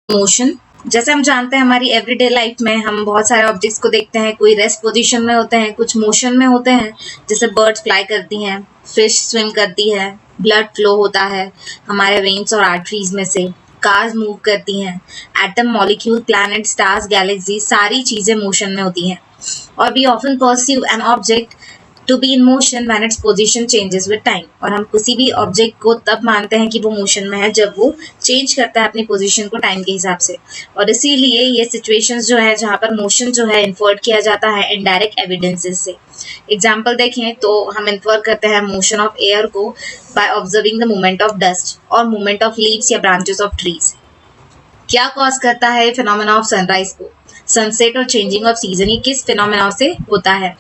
Motion. जैसे हम जानते हैं हमारी एवरीडे लाइफ में हम बहुत सारे ऑब्जेक्ट्स को देखते हैं, कोई रेस्ट पोजीशन में होते हैं, कुछ मोशन में होते हैं, जैसे बर्ड्स फ्लाई करती हैं, फिश स्विम करती है, ब्लड फ्लो होता है हमारे वेन्स और आर्टरीज में से, कार्स मूव करती हैं, atom, molecule, planet, stars, galaxy, सारी चीजें मोशन में होती हैं। और we often perceive an object to be in motion when its position changes with time. और हम किसी भी ऑब्जेक्ट को तब मानते हैं कि वो मोशन में है जब वो चेंज करता है अपनी पोजीशन को टाइम के हिसाब से। और इसीलिए ये सिचुएशंस जो है जहाँ पर मोशन जो है इन्फर्ड किया जाता है इनडायरेक्ट एविडेंसेस से। एग्जाम्पल देखें तो हम इन्फर करते हैं मोशन ऑफ एयर को by observing the movement of dust और मूवमेंट ऑफ लीव्स या ब्रांचेस ऑफ ट्रीज। क्या कॉज करता है फिनोमेना ऑफ सनराइज को, सनसेट और चेंजिंग ऑफ सीजन, ये किस फिनोमेना से होता है?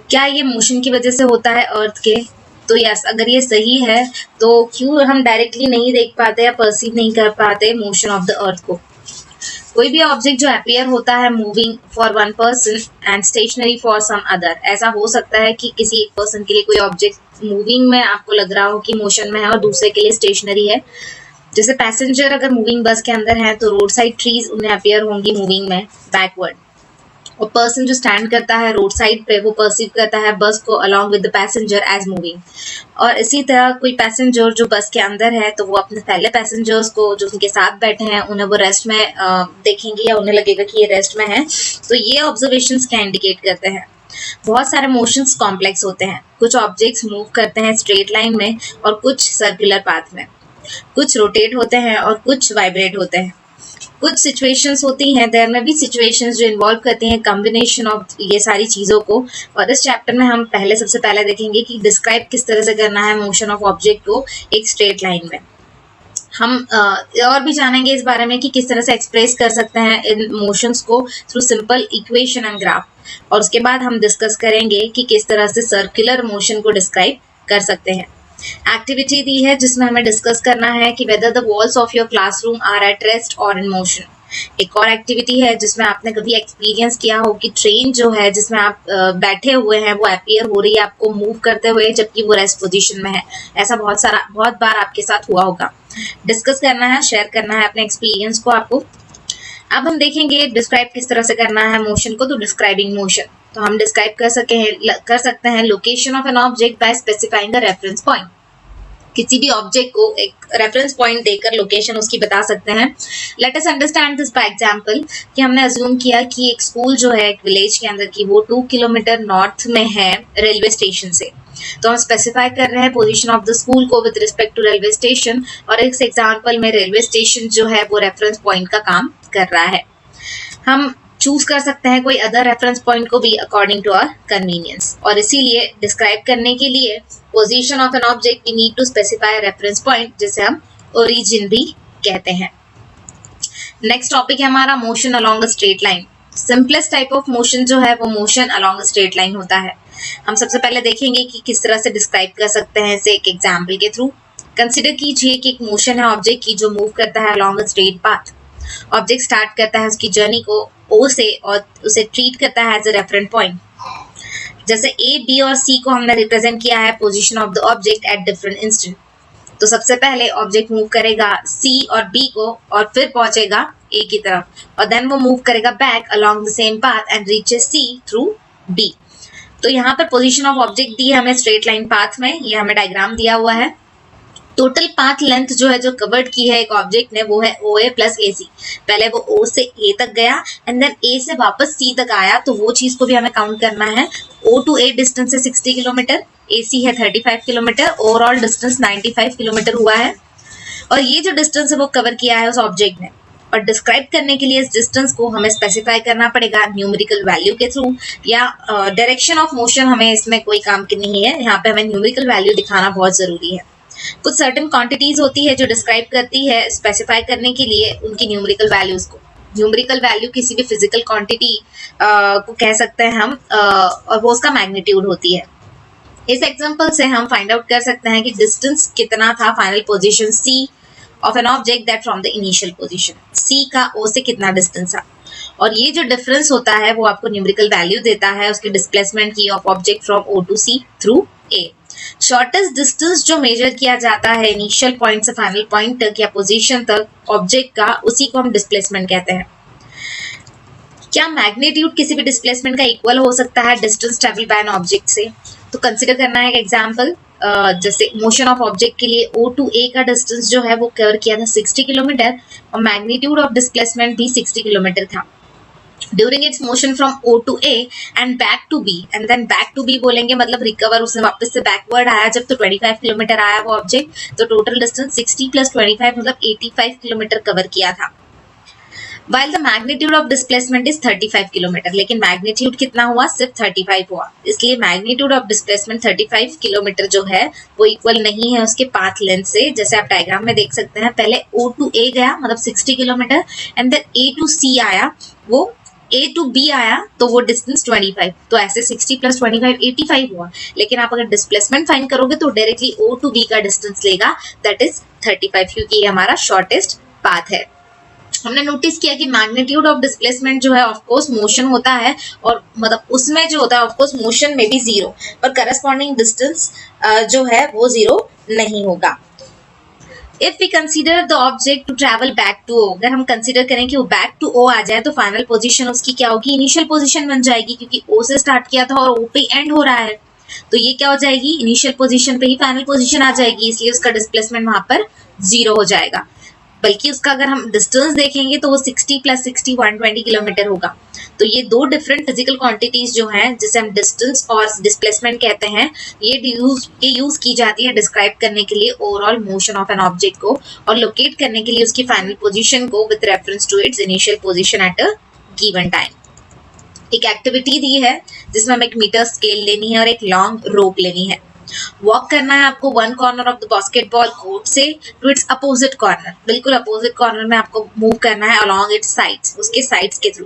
क्या ये मोशन की वजह से होता है अर्थ के? तो यस, अगर ये सही है तो क्यों हम डायरेक्टली नहीं देख पाते या परसीव नहीं कर पाते मोशन ऑफ द अर्थ को? कोई भी ऑब्जेक्ट जो अपीयर होता है moving for one person and stationary for some other, ऐसा हो सकता है कि किसी एक पर्सन के लिए कोई ऑब्जेक्ट मूविंग में आपको लग रहा हो कि मोशन में है और दूसरे के लिए स्टेशनरी है। जैसे पैसेंजर अगर मूविंग बस के अंदर है तो रोड साइड ट्रीज उन्हें अपीयर होंगी मूविंग में बैकवर्ड, और पर्सन जो स्टैंड करता है रोड साइड पे वो परसीव करता है बस को along with the passenger as moving. और इसी तरह कोई पैसेंजर जो बस के अंदर है तो वो अपने पहले पैसेंजर्स को जो उनके साथ बैठे हैं उन्हें वो रेस्ट में देखेंगे या उन्हें लगेगा कि ये रेस्ट में है। तो ये ऑब्जर्वेशंस क्या इंडिकेट करते हैं? बहुत सारे मोशंस कॉम्प्लेक्स होते हैं, कुछ ऑब्जेक्ट्स मूव करते हैं स्ट्रेट लाइन में और कुछ सर्कुलर पाथ में, कुछ रोटेट होते हैं और कुछ वाइब्रेट होते हैं। कुछ सिचुएशंस होती हैं, देयर में भी सिचुएशंस जो इन्वॉल्व करती हैं कॉम्बिनेशन ऑफ ये सारी चीज़ों को। और इस चैप्टर में हम सबसे पहले देखेंगे कि डिस्क्राइब किस तरह से करना है मोशन ऑफ ऑब्जेक्ट को एक स्ट्रेट लाइन में। हम और भी जानेंगे इस बारे में कि किस तरह से एक्सप्रेस कर सकते हैं इन मोशंस को through simple equation and graph. और उसके बाद हम डिस्कस करेंगे कि किस तरह से सर्कुलर मोशन को डिस्क्राइब कर सकते हैं। एक्टिविटी दी है जिसमें हमें डिस्कस करना है कि whether the walls of your classroom are at rest और इन मोशन। एक और एक्टिविटी है जिसमें आपने कभी एक्सपीरियंस किया हो कि ट्रेन जो है जिसमें आप बैठे हुए हैं वो अपीयर हो रही है आपको मूव करते हुए जबकि वो रेस्ट पोजीशन में है। ऐसा बहुत बार आपके साथ हुआ होगा। डिस्कस करना है, शेयर करना है अपने एक्सपीरियंस को आपको। अब हम देखेंगे डिस्क्राइब किस तरह से करना है मोशन को। तो डिस्क्राइबिंग मोशन, तो हम डिस्क्राइब कर सकते हैं location of an object by specifying the reference point. किसी भी ऑब्जेक्ट को एक रेफरेंस पॉइंट देकर लोकेशन उसकी बता सकते हैं। Let us understand this by example कि हमने अज्यूम किया कि एक स्कूल जो है एक विलेज के अंदर की वो 2 किलोमीटर नॉर्थ में है रेलवे स्टेशन से। तो हम स्पेसिफाई कर रहे हैं पोजीशन ऑफ द स्कूल को with respect to railway station, और इस एग्जांपल में रेलवे स्टेशन जो है वो रेफरेंस पॉइंट का काम कर रहा है। हम चूज कर सकते हैं कोई अदर रेफरेंस पॉइंट को भी अकॉर्डिंग टू आवर कन्वीनियंस। और इसीलिए डिस्क्राइब करने के लिए position of an object we need to specify reference point, जिसे हम ओरिजिन भी कहते हैं। नेक्स्ट टॉपिक है हमारा motion along a straight line. Simplest type of motion जो है वो motion along a straight line होता है। हम सबसे पहले देखेंगे कि किस तरह से डिस्क्राइब कर सकते हैं इसे एक एग्जाम्पल के थ्रू। कंसिडर कीजिए कि एक मोशन है ऑब्जेक्ट की जो मूव करता है along a straight path. Object start करता है उसकी जर्नी को ओ से और उसे ट्रीट करता है एज अ रेफरेंस पॉइंट। जैसे ए, बी और सी को हमने रिप्रेजेंट किया है position of the object at different instant. तो सबसे पहले ऑब्जेक्ट मूव करेगा सी और बी को और फिर पहुंचेगा ए की तरफ, और देन वो मूव करेगा back along the same path and reaches C through B. तो यहाँ पर पोजीशन ऑफ ऑब्जेक्ट दी है हमें स्ट्रेट लाइन पाथ में, ये हमें डायग्राम दिया हुआ है। टोटल पाथ लेंथ जो है जो कवर्ड की है एक ऑब्जेक्ट ने वो है ओ ए प्लस ए सी। पहले वो ओ से ए तक गया एंड देन ए से वापस सी तक आया, तो वो चीज को भी हमें काउंट करना है। ओ टू ए डिस्टेंस है 60 किलोमीटर, ए सी है 35 किलोमीटर, ओवरऑल डिस्टेंस 95 किलोमीटर हुआ है। और ये जो डिस्टेंस है वो कवर किया है उस ऑब्जेक्ट ने। और डिस्क्राइब करने के लिए इस डिस्टेंस को हमें स्पेसिफाई करना पड़ेगा न्यूमेरिकल वैल्यू के थ्रू, या डायरेक्शन ऑफ मोशन हमें इसमें कोई काम की नहीं है, यहाँ पे हमें न्यूमेरिकल वैल्यू दिखाना बहुत जरूरी है। कुछ सर्टेन क्वांटिटीज होती है जो डिस्क्राइब करती है स्पेसिफाई करने के लिए उनकी न्यूमेरिकल वैल्यूज को। न्यूमेरिकल वैल्यू किसी भी फिजिकल क्वांटिटी को कह सकते हैं हम, और वो उसका मैग्नीट्यूड होती है। इस एग्जांपल से हम फाइंड आउट कर सकते हैं कि डिस्टेंस कितना था final position C of an object that from the initial position. C का ओ से कितना डिस्टेंस था, और ये जो डिफरेंस होता है वो आपको न्यूमेरिकल वैल्यू देता है उसके डिस्प्लेसमेंट की of object from O to C through A. Shortest distance जो मेजर किया जाता है इनिशियल पॉइंट से फाइनल पॉइंट तक या पोजीशन तक ऑब्जेक्ट का, उसी को हम डिस्प्लेसमेंट कहते हैं। क्या मैग्नीट्यूड किसी भी डिस्प्लेसमेंट का इक्वल हो सकता है distance travel by an object से? तो कंसिडर करना है एक एग्जांपल, जैसे मोशन ऑफ ऑब्जेक्ट के लिए O to A का डिस्टेंस जो है वो कवर किया था 60 किलोमीटर और मैग्नीट्यूड ऑफ डिस्प्लेसमेंट भी 60 किलोमीटर था। During its motion from O to A and back to B, and then back to B बोलेंगे मतलब रिकवर, उसने वापस से बैकवर्ड आया जब, तो 25 किलोमीटर आया वो ऑब्जेक्ट, तो टोटल डिस्टेंस 60 + 25 मतलब 85 किलोमीटर कवर किया था। While the magnitude of displacement is 35 kilometre, लेकिन मैग्नीट्यूड कितना हुआ? सिर्फ 35 हुआ। इसलिए मैग्नीट्यूड ऑफ डिस्प्लेसमेंट 35 किलोमीटर जो है वो इक्वल नहीं है उसके पाथ लेंथ से। जैसे आप डायग्राम में देख सकते हैं, पहले O to A गया मतलब 60 kilometre and then A to C आया, वो A to B आया तो वो डिस्टेंस 25, तो ऐसे 60 + 25 85 हुआ। लेकिन आप अगर डिस्प्लेसमेंट फाइंड करोगे तो डायरेक्टली O to B का डिस्टेंस लेगा, दैट इज 35, क्योंकि ये हमारा शॉर्टेस्ट पाथ है। हमने नोटिस किया कि मैग्नीट्यूड ऑफ डिस्प्लेसमेंट जो है ऑफ कोर्स मोशन होता है, और मतलब उसमें जो होता है ऑफ कोर्स मोशन में भी जीरो, पर करस्पॉन्डिंग डिस्टेंस जो है वो जीरो नहीं होगा। If we consider the object to travel back to O, अगर हम कंसीडर करें कि वो बैक टू O आ जाए तो फाइनल पोजीशन उसकी क्या होगी? इनिशियल पोजीशन बन जाएगी, क्योंकि O से स्टार्ट किया था और O पे एंड हो रहा है, तो ये क्या हो जाएगी? इनिशियल पोजीशन पे ही फाइनल पोजीशन आ जाएगी, इसलिए उसका डिस्प्लेसमेंट वहां पर जीरो हो जाएगा। बल्कि उसका अगर हम डिस्टेंस देखेंगे तो वो 60 + 60 120 किलोमीटर होगा। तो ये दो डिफरेंट फिजिकल क्वांटिटीज जो हैं, जिसे हम डिस्टेंस और डिस्प्लेसमेंट कहते हैं, ये यूज की जाती है डिस्क्राइब करने के लिए overall motion of an object को, और लोकेट करने के लिए उसकी फाइनल पोजीशन को with reference to its initial position at a given time. एक एक्टिविटी दी है जिसमें हमें एक मीटर स्केल लेनी है और एक लॉन्ग रोप लेनी है। वॉक करना है आपको one corner of the basketball court से टू इट्स अपोजिट कॉर्नर, बिल्कुल अपोजिट कॉर्नर में आपको मूव करना है अलोंग इट्स साइड्स, उसके साइड्स के थ्रू,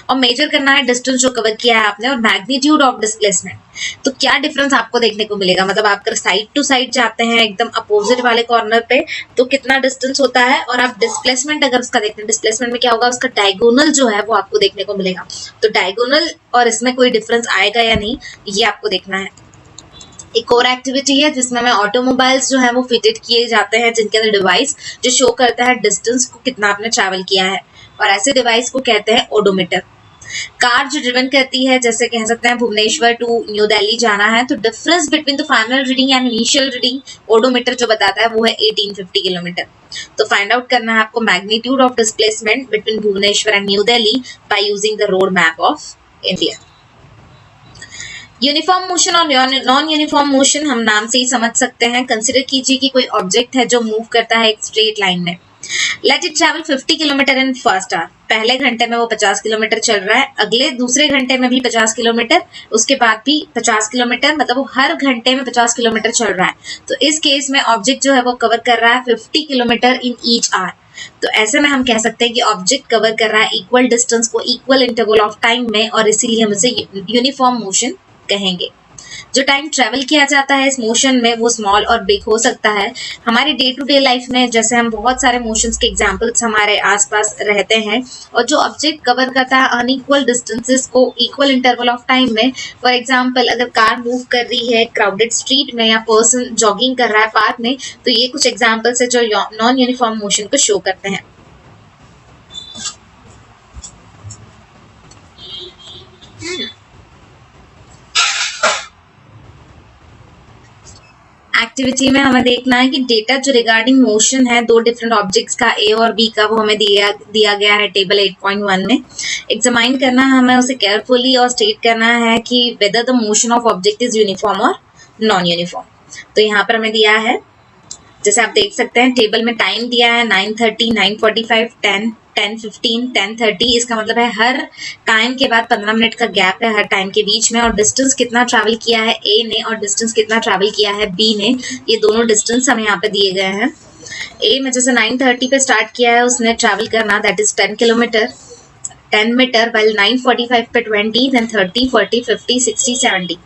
और मेजर करना है डिस्टेंस जो कवर किया है आपने और मैग्नीट्यूड ऑफ डिस्प्लेसमेंट। तो क्या डिफरेंस आपको देखने को मिलेगा? मतलब आप अगर साइड टू साइड जाते हैं एकदम अपोजिट वाले कॉर्नर पे तो कितना डिस्टेंस होता है, और आप डिस्प्लेसमेंट अगर उसका देखते हैं, डिस्प्लेसमेंट में क्या होगा? उसका डायगोनल जो है वो आपको देखने को मिलेगा। तो डायगोनल और इसमें कोई डिफरेंस आएगा या नहीं, ये आपको देखना है। एक और एक्टिविटी है जिसमें हमें ऑटोमोबाइल्स जो है वो फिटेड किए जाते हैं, जिनके अंदर डिवाइस जो शो करता है डिस्टेंस को कितना आपने ट्रैवल किया है, और ऐसे डिवाइस को कहते हैं ओडोमीटर। कार जो ड्रिवन करती है, जैसे कह सकते हैं भुवनेश्वर टू न्यू दिल्ली जाना है, तो difference between the final reading and initial reading odometer जो बताता है वो है 1850 किलोमीटर। तो फाइंड आउट करना है आपको magnitude of displacement between Bhubaneswar and New Delhi by using the road map of India. Uniform motion और नॉन यूनिफॉर्म मोशन हम नाम से ही समझ सकते हैं। कंसिडर कीजिए कि कोई ऑब्जेक्ट है जो मूव करता है एक स्ट्रेट लाइन में। Let it travel 50 kilometre in first hour, पहले घंटे में वो 50 किलोमीटर चल रहा है, अगले दूसरे घंटे में भी 50 किलोमीटर, उसके बाद भी 50 किलोमीटर, मतलब वो हर घंटे में 50 किलोमीटर चल रहा है। तो इस केस में ऑब्जेक्ट जो है वो कवर कर रहा है 50 किलोमीटर इन ईच आवर। तो ऐसे में हम कह सकते हैं कि ऑब्जेक्ट कवर कर रहा है इक्वल डिस्टेंस को इक्वल इंटरवल ऑफ टाइम में, और इसीलिए हम इसे यूनिफॉर्म मोशन कहेंगे। जो टाइम ट्रेवल किया जाता है इस मोशन में वो स्मॉल और बिग हो सकता है। हमारे डे टू डे लाइफ में जैसे हम बहुत सारे मोशंस के एग्जांपल्स हमारे आसपास रहते हैं, और जो ऑब्जेक्ट कवर करता है अनइक्वल डिस्टेंसेस को इक्वल इंटरवल ऑफ टाइम में। फॉर एग्जांपल अगर कार मूव कर रही है क्राउडेड स्ट्रीट में, या पर्सन जॉगिंग कर रहा है पार्क में, तो ये कुछ एग्जांपल्स है जो नॉन यूनिफॉर्म मोशन को शो करते हैं। एक्टिविटी में हमें देखना है कि डेटा जो रिगार्डिंग मोशन है दो डिफरेंट ऑब्जेक्ट्स का ए और बी का, वो हमें दिया गया है टेबल 8.1 में। एग्जामाइन करना है हमें उसे केयरफुली और स्टेट करना है कि whether the motion of object is uniform और नॉन यूनिफॉर्म। तो यहाँ पर हमें दिया है, जैसे आप देख सकते हैं टेबल में टाइम दिया है 9:30, 9:45, 10, 10:15, 10:30। इसका मतलब है हर टाइम के बाद 15 मिनट का गैप है हर टाइम के बीच में, और डिस्टेंस कितना ट्रैवल किया है ए ने और डिस्टेंस कितना ट्रैवल किया है बी ने, ये दोनों डिस्टेंस हमें यहाँ पे दिए गए हैं। ए में जैसे 9:30 पे स्टार्ट किया है उसने ट्रैवल करना, that is 10 kilometre 10 metre, while 9:45 पे 20, then 30, 40, 50, 60, 70।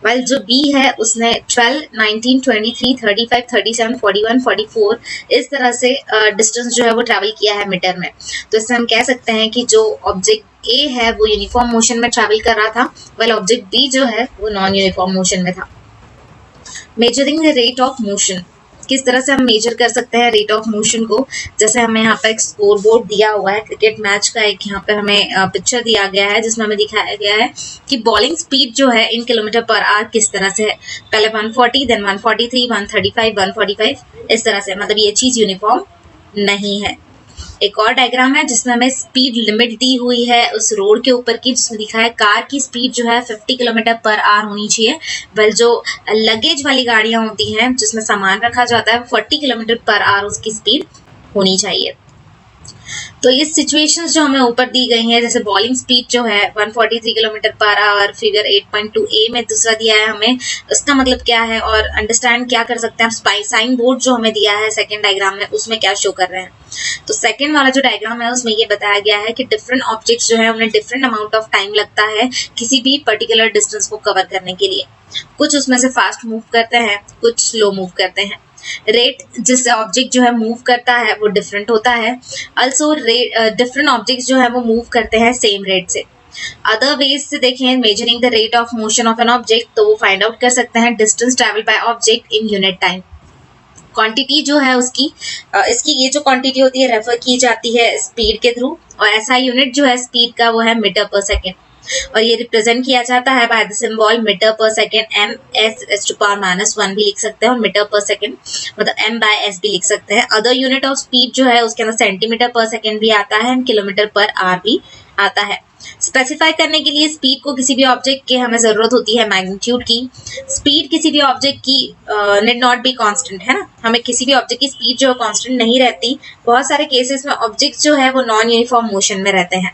while जो B है उसने 12, 19, 23, 35, 37, 41, 44 इस तरह से डिस्टेंस जो है वो ट्रैवल किया है मीटर में। तो इससे हम कह सकते हैं कि जो ऑब्जेक्ट A है वो यूनिफॉर्म मोशन में ट्रैवल कर रहा था, while ऑब्जेक्ट B जो है वो नॉन यूनिफॉर्म मोशन में था। Measuring the rate of motion, किस तरह से हम मेजर कर सकते हैं रेट ऑफ मोशन को। जैसे हमें यहाँ पर एक स्कोर बोर्ड दिया हुआ है क्रिकेट मैच का, एक यहाँ पर हमें पिक्चर दिया गया है जिसमें हमें दिखाया गया है कि बॉलिंग स्पीड जो है इन किलोमीटर पर आवर किस तरह से है। पहले 140, देन 143, 135, 145, इस तरह से, मतलब ये चीज यूनिफॉर्म नहीं है। एक और डायग्राम है जिसमें हमें स्पीड लिमिट दी हुई है उस रोड के ऊपर की, जिसमें दिखा है कार की स्पीड जो है 50 किलोमीटर पर आवर होनी चाहिए, वेल जो लगेज वाली गाड़ियां होती हैं जिसमें सामान रखा जाता है 40 किलोमीटर पर आवर उसकी स्पीड होनी चाहिए। तो ये सिचुएशंस जो हमें ऊपर दी गई हैं, जैसे बॉलिंग स्पीड जो है 143 kilometre per our, figure 8.2a में दूसरा दिया है हमें, उसका मतलब क्या है और अंडरस्टैंड क्या कर सकते हैं। साइन बोर्ड जो हमें दिया है सेकंड डायग्राम में, उसमें क्या शो कर रहे हैं। तो सेकंड वाला जो डायग्राम है उसमें ये बताया गया है कि डिफरेंट ऑब्जेक्ट्स जो है उन्हें डिफरेंट अमाउंट ऑफ टाइम लगता है किसी भी पर्टिकुलर डिस्टेंस को कवर करने के लिए। कुछ उसमें से फास्ट मूव करते हैं, कुछ स्लो मूव करते हैं। रेट जिससे ऑब्जेक्ट जो है मूव करता है वो डिफरेंट होता है। अल्सो डिफरेंट ऑब्जेक्ट्स जो है वो मूव करते हैं सेम रेट से। अदर वेज से देखें measuring the rate of motion of an object, तो वो फाइंड आउट कर सकते हैं distance travel by object in unit time. Quantity जो है उसकी इसकी ये जो क्वांटिटी होती है रेफर की जाती है स्पीड के थ्रू, और ऐसा यूनिट जो है स्पीड का वो है मीटर पर सेकेंड, और ये रिप्रेजेंट किया जाता है by the symbol metre per second, ms/-1 भी लिख सकते हैं, और मीटर पर सेकेंड मतलब m/s भी लिख सकते हैं। अदर यूनिट ऑफ स्पीड जो है उसके अंदर सेंटीमीटर पर सेकेंड भी आता है, किलोमीटर पर आवर भी आता है। स्पेसिफाई करने के लिए स्पीड को किसी भी ऑब्जेक्ट के हमें जरूरत होती है मैग्नीट्यूड की। स्पीड किसी भी ऑब्जेक्ट की नीड नॉट बी कांस्टेंट, है ना, हमें किसी भी ऑब्जेक्ट की स्पीड जो है कांस्टेंट नहीं रहती। बहुत सारे केसेस में ऑब्जेक्ट्स जो है वो नॉन यूनिफॉर्म मोशन में रहते हैं,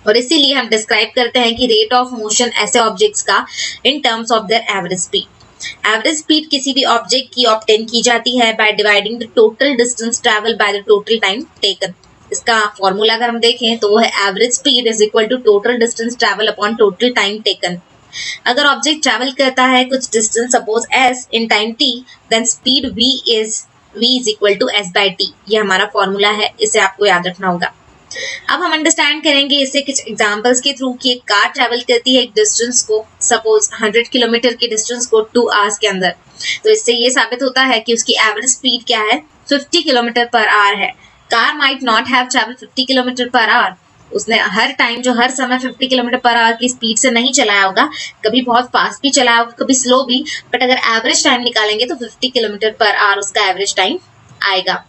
और इसीलिए हम डिस्क्राइब करते हैं कि रेट ऑफ मोशन ऐसे ऑब्जेक्ट्स का in terms of their average speed. Average speed किसी भी ऑब्जेक्ट की ऑब्टेन की जाती है by dividing the total distance travel by the total time taken. इसका फॉर्मूला अगर हम देखें तो वो है average speed is equal to total distance travel upon total time taken. अगर ऑब्जेक्ट ट्रैवल करता है कुछ distance suppose s in time t, then speed v is equal to s/t। ये हमारा फॉर्मूला है, इसे आपको याद रखना होगा। अब हम अंडरस्टैंड करेंगे इससे कुछ एग्जांपल्स के थ्रू कि एक कार ट्रैवल करती है एक डिस्टेंस को, सपोज 100 किलोमीटर के डिस्टेंस को 2 आवर्स के अंदर। तो इससे ये साबित होता है कि उसकी एवरेज स्पीड क्या है, 50 किलोमीटर पर आवर है। Car might not have travel 50 kilometre per our, उसने हर टाइम जो हर समय 50 किलोमीटर पर आवर की स्पीड से नहीं चलाया होगा, कभी बहुत फास्ट भी चलाया होगा, कभी स्लो भी, बट अगर एवरेज टाइम निकालेंगे तो 50 किलोमीटर पर आवर उसका एवरेज टाइम आएगा।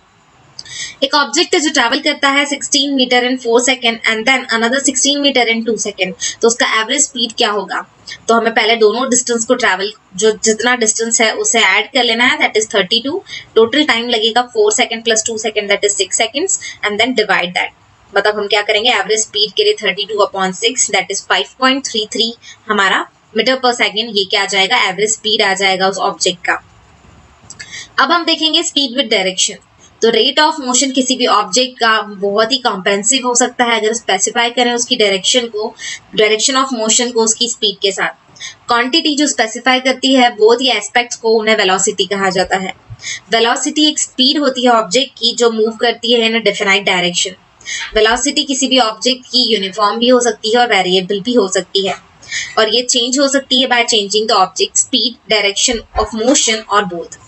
एक ऑब्जेक्ट है जो ट्रैवल करता है 16 metre in 4 second and then another 16 metre in 2 second, तो उसका एवरेज स्पीड क्या होगा। तो हमें पहले दोनों डिस्टेंस को ट्रैवल जो जितना डिस्टेंस है उसे ऐड कर लेना है, दैट इज 32। टोटल टाइम लगेगा 4 second plus 2 second that is 6 seconds, and then divide that. मतलब हम क्या करेंगे, एवरेज स्पीड के लिए 32/6 दैट इज 5.33 हमारा मीटर पर सेकेंड, ये क्या आ जाएगा, एवरेज स्पीड आ जाएगा उस ऑब्जेक्ट का। अब हम देखेंगे स्पीड विद डायरेक्शन। तो रेट ऑफ मोशन किसी भी ऑब्जेक्ट का बहुत ही कॉम्प्रेहेंसिव हो सकता है अगर स्पेसिफाई करें उसकी डायरेक्शन को, डायरेक्शन ऑफ मोशन को उसकी स्पीड के साथ। क्वांटिटी जो स्पेसिफाई करती है बोथ ये एस्पेक्ट्स को, उन्हें वेलोसिटी कहा जाता है। वेलोसिटी एक स्पीड होती है ऑब्जेक्ट की जो मूव करती है इन अ डेफिनाइट डायरेक्शन। वेलोसिटी किसी भी ऑब्जेक्ट की यूनिफॉर्म भी हो सकती है और वेरिएबल भी हो सकती है, और ये चेंज हो सकती है by changing the object speed, direction of motion और बोथ।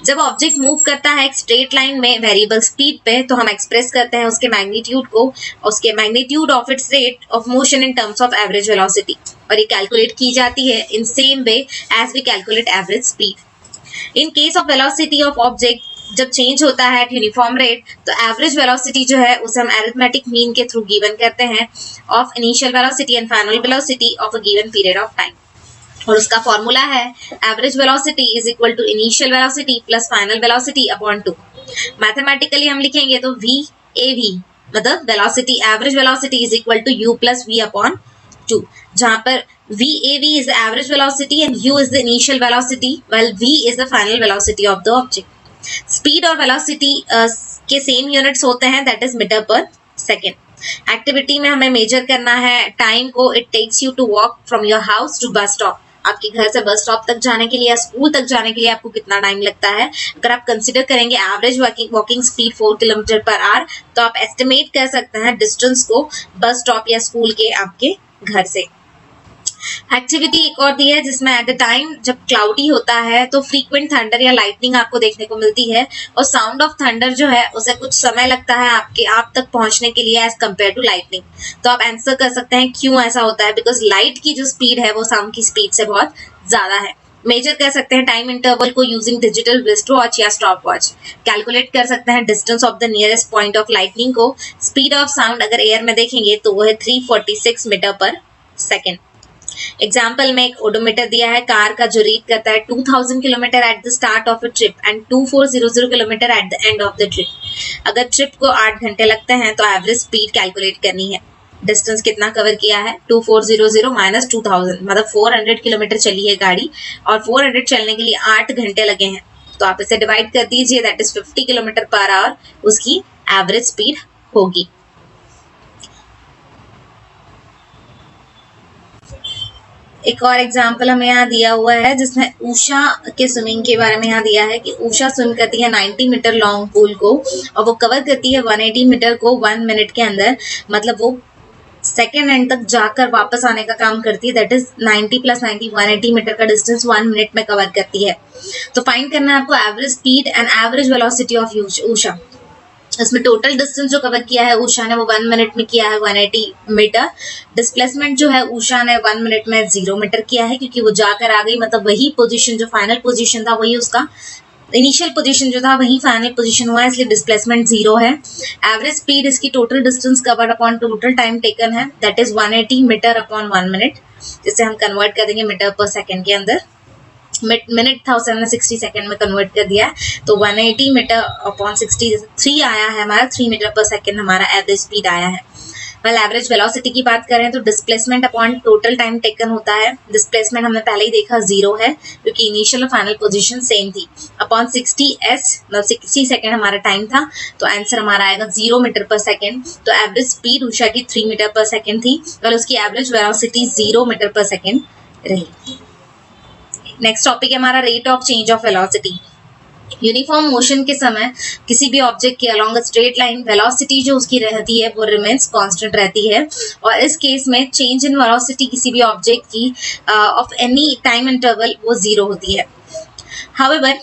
जब ऑब्जेक्ट मूव करता है एक स्ट्रेट लाइन में वेरिएबल स्पीड पे, तो हम एक्सप्रेस करते हैं उसके मैग्नीट्यूड को, उसके magnitude of its rate of motion in terms of average velocity, और ये कैलकुलेट की जाती है in same way as we calculate average speed. In case of velocity of object जब चेंज होता है एट यूनिफॉर्म रेट, तो एवरेज वेलोसिटी जो है उसे हम अरिथमेटिक मीन के थ्रू गिवन करते हैं of initial velocity and final velocity of a given period of time, और उसका फॉर्मूला है average velocity is equal to initial velocity plus final velocity upon 2। Mathematically हम लिखेंगे तो VAV मतलब velocity, average velocity is equal to U plus V upon 2, जहां पर VAV is the average velocity and U is the initial velocity while V is the final velocity of the object. Speed और velocity के same units होते हैं, that is metre per second. Activity में हमें measure करना है time को, it takes you to walk from your house to bus stop. आपके घर से बस स्टॉप तक जाने के लिए या स्कूल तक जाने के लिए आपको कितना टाइम लगता है। अगर आप कंसिडर करेंगे average walking speed 4 kilometre per our, तो आप एस्टिमेट कर सकते हैं डिस्टेंस को बस स्टॉप या स्कूल के आपके घर से। एक्टिविटी एक और दी है जिसमें एट द टाइम जब क्लाउडी होता है तो फ्रीक्वेंट थंडर या लाइटनिंग आपको देखने को मिलती है, और साउंड ऑफ थंडर जो है उसे कुछ समय लगता है आप तक पहुंचने के लिए एज कम्पेयर टू लाइटनिंग। तो आप आंसर कर सकते हैं क्यों ऐसा होता है, बिकॉज लाइट की जो स्पीड है वो साउंड की स्पीड से बहुत ज्यादा है। मेजर कर सकते हैं टाइम इंटरवल को यूजिंग डिजिटल रिस्ट वॉच या स्टॉप वॉच। कैलकुलेट कर सकते हैं distance of the nearest point of lightning को। स्पीड ऑफ साउंड अगर एयर में देखेंगे तो वो है 346 मीटर पर सेकेंड। एग्जाम्पल में एक ओडोमीटर दिया है कार का जो रीड करता है 2000 kilometre at the start of a trip and 2400 kilometre at the end of the trip. अगर ट्रिप को 8 घंटे लगते हैं तो एवरेज स्पीड कैलकुलेट करनी है। डिस्टेंस कितना कवर किया है 2400 माइनस 2000, मतलब 400 किलोमीटर चली है गाड़ी और 400 चलने के लिए 8 घंटे लगे हैं। तो आप इसे डिवाइड कर दीजिए, that is 50 kilometre per our उसकी एवरेज स्पीड होगी। एक और एग्जाम्पल हमें यहाँ दिया हुआ है जिसमें उषा के स्विमिंग के बारे में यहाँ दिया है कि उषा स्विम करती है 90 मीटर लॉन्ग पूल को और वो कवर करती है 180 मीटर को 1 मिनट के अंदर, मतलब वो सेकेंड एंड तक जाकर वापस आने का काम करती है। दैट इज 90 प्लस 90 180 मीटर का डिस्टेंस 1 मिनट में कवर करती है। तो फाइंड करना है आपको average speed and average velocity of Usha. इसमें टोटल डिस्टेंस जो कवर किया है उषा ने वो 1 मिनट में किया है 180 मीटर। डिस्प्लेसमेंट जो है उषा ने 1 मिनट में 0 मीटर किया है क्योंकि वो जाकर आ गई, मतलब वही पोजीशन जो फाइनल पोजीशन था वही उसका इनिशियल पोजीशन जो था वही फाइनल पोजीशन हुआ है, इसलिए डिस्प्लेसमेंट 0 है। एवरेज स्पीड इसकी total distance covered upon total time taken है, that is 180 metre upon 1 minute, जिसे हम कन्वर्ट कर देंगे मीटर पर सेकेंड के अंदर। मिनट था उसे हमने 60 सेकेंड में कन्वर्ट कर दिया है, तो 180 मीटर अपॉन 63 आया है हमारा, 3 मीटर पर सेकेंड हमारा एवरेज स्पीड आया है। वेल एवरेज वेलोसिटी की बात करें तो displacement upon total time taken होता है। डिस्प्लेसमेंट हमने पहले ही देखा 0 है क्योंकि इनिशियल और फाइनल पोजीशन सेम थी, अपॉन 60s मतलब 60 सेकेंड हमारा टाइम था, तो आंसर हमारा आएगा 0 मीटर पर सेकेंड। तो एवरेज स्पीड उषा की 3 मीटर पर सेकेंड थी और उसकी average velocity 0 metre per second रही। नेक्स्ट टॉपिक है हमारा rate of change of velocity. Uniform motion के समय किसी भी ऑब्जेक्ट के along a straight line velocity जो उसकी रहती है वो रिमेन्स कांस्टेंट रहती है, और इस केस में चेंज इन वेलोसिटी किसी भी ऑब्जेक्ट की ऑफ एनी टाइम इंटरवल वो 0 होती है। हाउएवर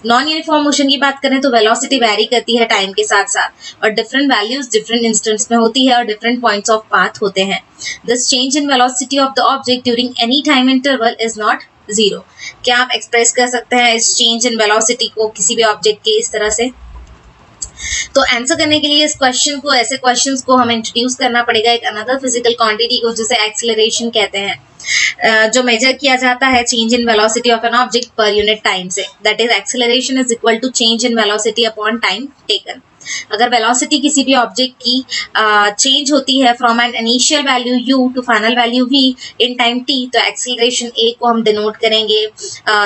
नॉन यूनिफॉर्म मोशन की बात करें तो वेलोसिटी वेरी करती है टाइम के साथ साथ, और डिफरेंट वैल्यूज डिफरेंट इंस्टेंट्स में होती है और डिफरेंट पॉइंट्स ऑफ पाथ होते हैं। This change in velocity of the object during any time interval is not 0। क्या आप एक्सप्रेस कर सकते हैं इस चेंज इन वेलोसिटी को किसी भी ऑब्जेक्ट के इस तरह से? तो आंसर करने के लिए इस क्वेश्चन को, ऐसे क्वेश्चंस को हमें इंट्रोड्यूस करना पड़ेगा एक अनदर फिजिकल क्वांटिटी को जिसे एक्सेलरेशन कहते हैं, जो मेजर किया जाता है change in velocity of an object per unit time से। That is acceleration is equal to change in velocity upon time taken. अगर वेलोसिटी किसी भी ऑब्जेक्ट की चेंज होती है from an initial value u to final value v in time t, तो acceleration a को हम डिनोट करेंगे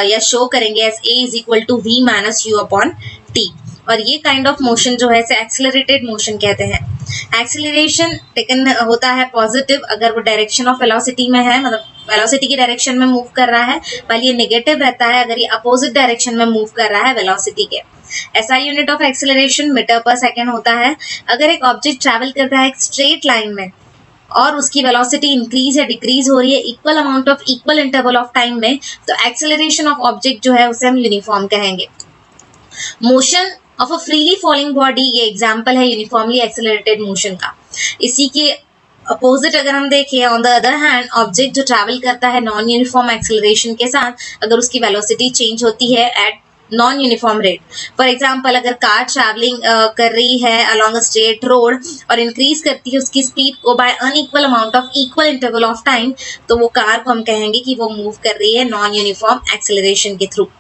या शो करेंगे as a is equal to v minus u upon t। और ये काइंड ऑफ मोशन जो है इसे एक्सेलरेटेड मोशन कहते हैं। एक्सेलरेशन टेकन होता है पॉजिटिव अगर वो डायरेक्शन ऑफ वेलोसिटी में है, मतलब वेलोसिटी की डायरेक्शन में मूव कर रहा है, while ये नेगेटिव रहता है अगर ये अपोजिट डायरेक्शन में मूव कर रहा है वेलोसिटी के। SI unit of acceleration metre per second होता है। अगर एक ऑब्जेक्ट ट्रैवल करता है एक स्ट्रेट लाइन में और उसकी वेलोसिटी इंक्रीज या डिक्रीज हो रही है equal amount of equal interval of time में, तो एक्सेलरेशन ऑफ ऑब्जेक्ट जो है उसे हम यूनिफॉर्म कहेंगे। Motion of a freely falling body, ये एग्जाम्पल है यूनिफॉर्मली एक्सेलरेटेड मोशन का। इसी के अपोजिट अगर हम देखें, on the other hand object जो ट्रैवल करता है नॉन यूनिफॉर्म एक्सेलरेशन के साथ, अगर उसकी वेलोसिटी चेंज होती है at non uniform rate. For example अगर कार ट्रैवलिंग कर रही है अलॉन्ग अ स्ट्रेट रोड और इंक्रीज करती है उसकी स्पीड को by unequal amount of equal interval of time, तो वो कार को हम कहेंगे कि वो मूव कर रही है नॉन यूनिफॉर्म एक्सेलरेशन के थ्रू।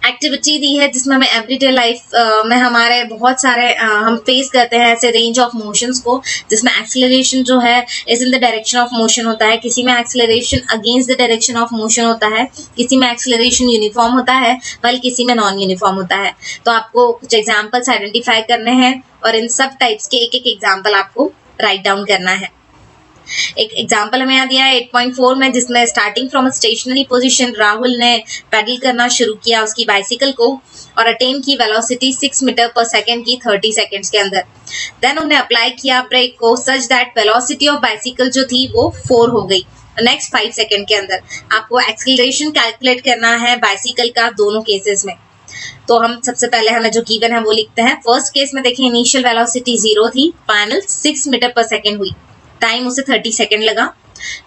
एक्टिविटी दी है जिसमें हमें एवरीडे लाइफ में हमारे बहुत सारे हम फेस करते हैं ऐसे रेंज ऑफ मोशंस को, जिसमें एक्सेलरेशन जो है is in the direction of motion होता है, किसी में acceleration against the direction of motion होता है, किसी में एक्सेलरेशन यूनिफॉर्म होता है वाइल किसी में नॉन यूनिफॉर्म होता है। तो आपको कुछ एग्जाम्पल्स आइडेंटिफाई करने हैं और इन सब टाइप्स के एक एक एग्जाम्पल आपको राइट डाउन करना है। एक एग्जाम्पल हमें यहाँ दिया है 8.4 में, जिसमें starting from stationary position Rahul ने पैडल करना शुरू किया उसकी बाइसिकल को और अटेन की वेलोसिटी 6 मीटर पर सेकेंड की 30 सेकेंड्स के अंदर। देन उन्हें अप्लाई किया ब्रेक को such that velocity of bicycle जो थी वो 4 हो गई। नेक्स्ट 5 सेकेंड के अंदर आपको एक्सीलरेशन कैलकुलेट करना है बाइसिकल का दोनों केसेस में। तो हम सबसे पहले हमें जो गिवन है वो लिखते हैं। फर्स्ट केस में देखें इनिशियल वेलोसिटी 0 थी, फाइनल 6 मीटर पर सेकेंड हुई, टाइम उसे 30 सेकेंड लगा।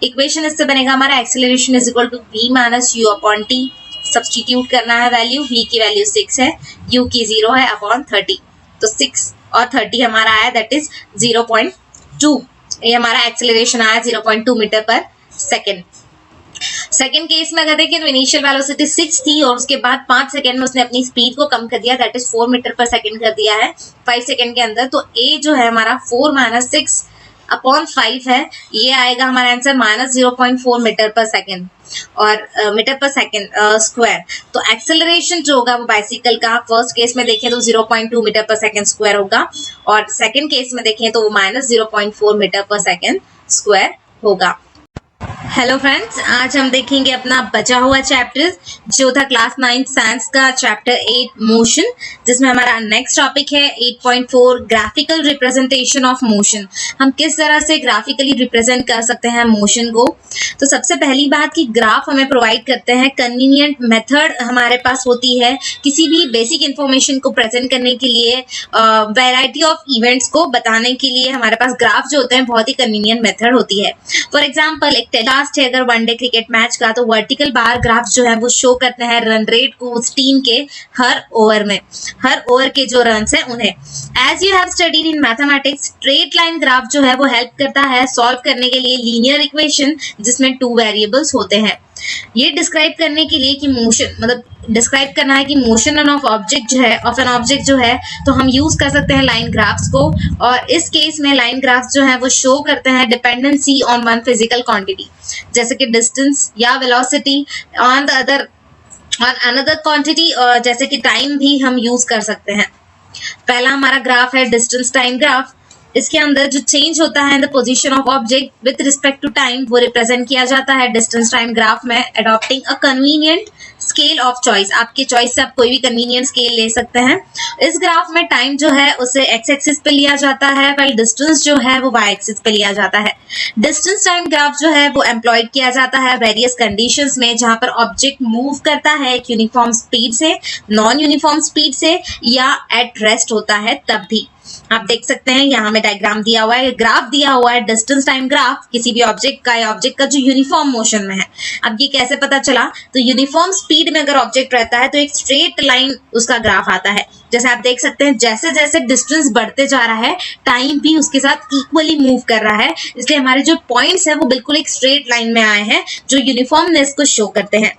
इक्वेशन इससे बनेगा हमारा acceleration is equal to v minus u upon t. Substitute करना है वैल्यू, v की वैल्यू 6 है, u की 0 है अपॉन 30, तो 6 और 30 हमारा आया दैट इज 0.2। ये हमारा एक्सीलरेशन आया 0.2 metre per second. Second case में अगर देखें तो इनिशियल वेलोसिटी 6 थी और उसके बाद 5 सेकेंड में उसने अपनी स्पीड को कम कर दिया that is 4 metre per second कर दिया है 5 सेकेंड के अंदर। तो a जो है हमारा 4 माइनस 6 अपॉन 5 है, ये आएगा हमारा answer minus 0.4 metre per second और मीटर पर सेकेंड स्क्वायर। तो एक्सेलरेशन जो होगा वो बाइसिकल का फर्स्ट केस में देखें तो 0.2 मीटर पर सेकेंड स्क्वायर होगा और सेकेंड केस में देखें तो वो minus 0.4 metre per second square होगा। हेलो फ्रेंड्स, आज हम देखेंगे अपना बचा हुआ चैप्टर जो था क्लास 9 साइंस का चैप्टर 8 मोशन, जिसमें हमारा नेक्स्ट टॉपिक है 8.4 ग्राफिकल रिप्रेजेंटेशन ऑफ मोशन। हम किस तरह से ग्राफिकली रिप्रेजेंट कर सकते हैं मोशन को। तो सबसे पहली बात कि ग्राफ हमें प्रोवाइड करते हैं कन्वीनियंट मेथड हमारे पास होती है किसी भी बेसिक इंफॉर्मेशन को प्रेजेंट करने के लिए, वैरायटी ऑफ इवेंट्स को बताने के लिए हमारे पास ग्राफ जो होते हैं बहुत ही कन्वीनियंट मेथड होती है। फॉर एग्जाम्पल एक टेलीकास्ट है अगर वनडे क्रिकेट मैच का, तो वर्टिकल बार ग्राफ जो है वो शो करते हैं रन रेट को उस टीम के हर ओवर में, हर ओवर के जो रन है उन्हें। As you have studied in mathematics, straight line graph जो है वो हेल्प करता है सॉल्व करने के लिए लीनियर इक्वेशन जिसमें 2 वेरिएबल्स होते हैं। ये डिस्क्राइब करने के लिए कि मोशन मतलब डिस्क्राइब करना है कि मोशन ऑफ ऑब्जेक्ट जो है ऑफ एन ऑब्जेक्ट जो है, तो हम यूज कर सकते हैं लाइन ग्राफ्स को। और इस केस में लाइन ग्राफ्स जो है वो शो करते हैं dependency on one physical quantity, जैसे कि डिस्टेंस या velocity on the other on another quantity, जैसे कि टाइम भी हम यूज कर सकते हैं। पहला हमारा ग्राफ है डिस्टेंस टाइम ग्राफ। इसके अंदर जो चेंज होता है in the position of object with respect to time वो रिप्रेजेंट किया जाता है डिस्टेंस टाइम ग्राफ में adopting a convenient scale of choice. आपके चॉइस से आप कोई भी कन्वीनियंट स्केल ले सकते हैं। इस ग्राफ में टाइम जो है उसे एक्स एक्सिस पे लिया जाता है, while डिस्टेंस जो है वो वाई एक्सिस पे लिया जाता है। डिस्टेंस टाइम ग्राफ जो है वो एम्प्लॉयड किया जाता है वेरियस कंडीशंस में, जहां पर ऑब्जेक्ट मूव करता है एक यूनिफॉर्म स्पीड से, नॉन यूनिफॉर्म स्पीड से या एट रेस्ट होता है तब भी। आप देख सकते हैं यहाँ में डायग्राम दिया हुआ है, ग्राफ दिया हुआ है डिस्टेंस टाइम ग्राफ किसी भी ऑब्जेक्ट का या ऑब्जेक्ट का जो यूनिफॉर्म मोशन में है। अब ये कैसे पता चला, तो यूनिफॉर्म स्पीड में अगर ऑब्जेक्ट रहता है तो एक स्ट्रेट लाइन उसका ग्राफ आता है। जैसे आप देख सकते हैं जैसे जैसे डिस्टेंस बढ़ते जा रहा है टाइम भी उसके साथ इक्वली मूव कर रहा है, इसलिए हमारे जो पॉइंट्स है वो बिल्कुल एक स्ट्रेट लाइन में आए हैं जो यूनिफॉर्मनेस को शो करते हैं।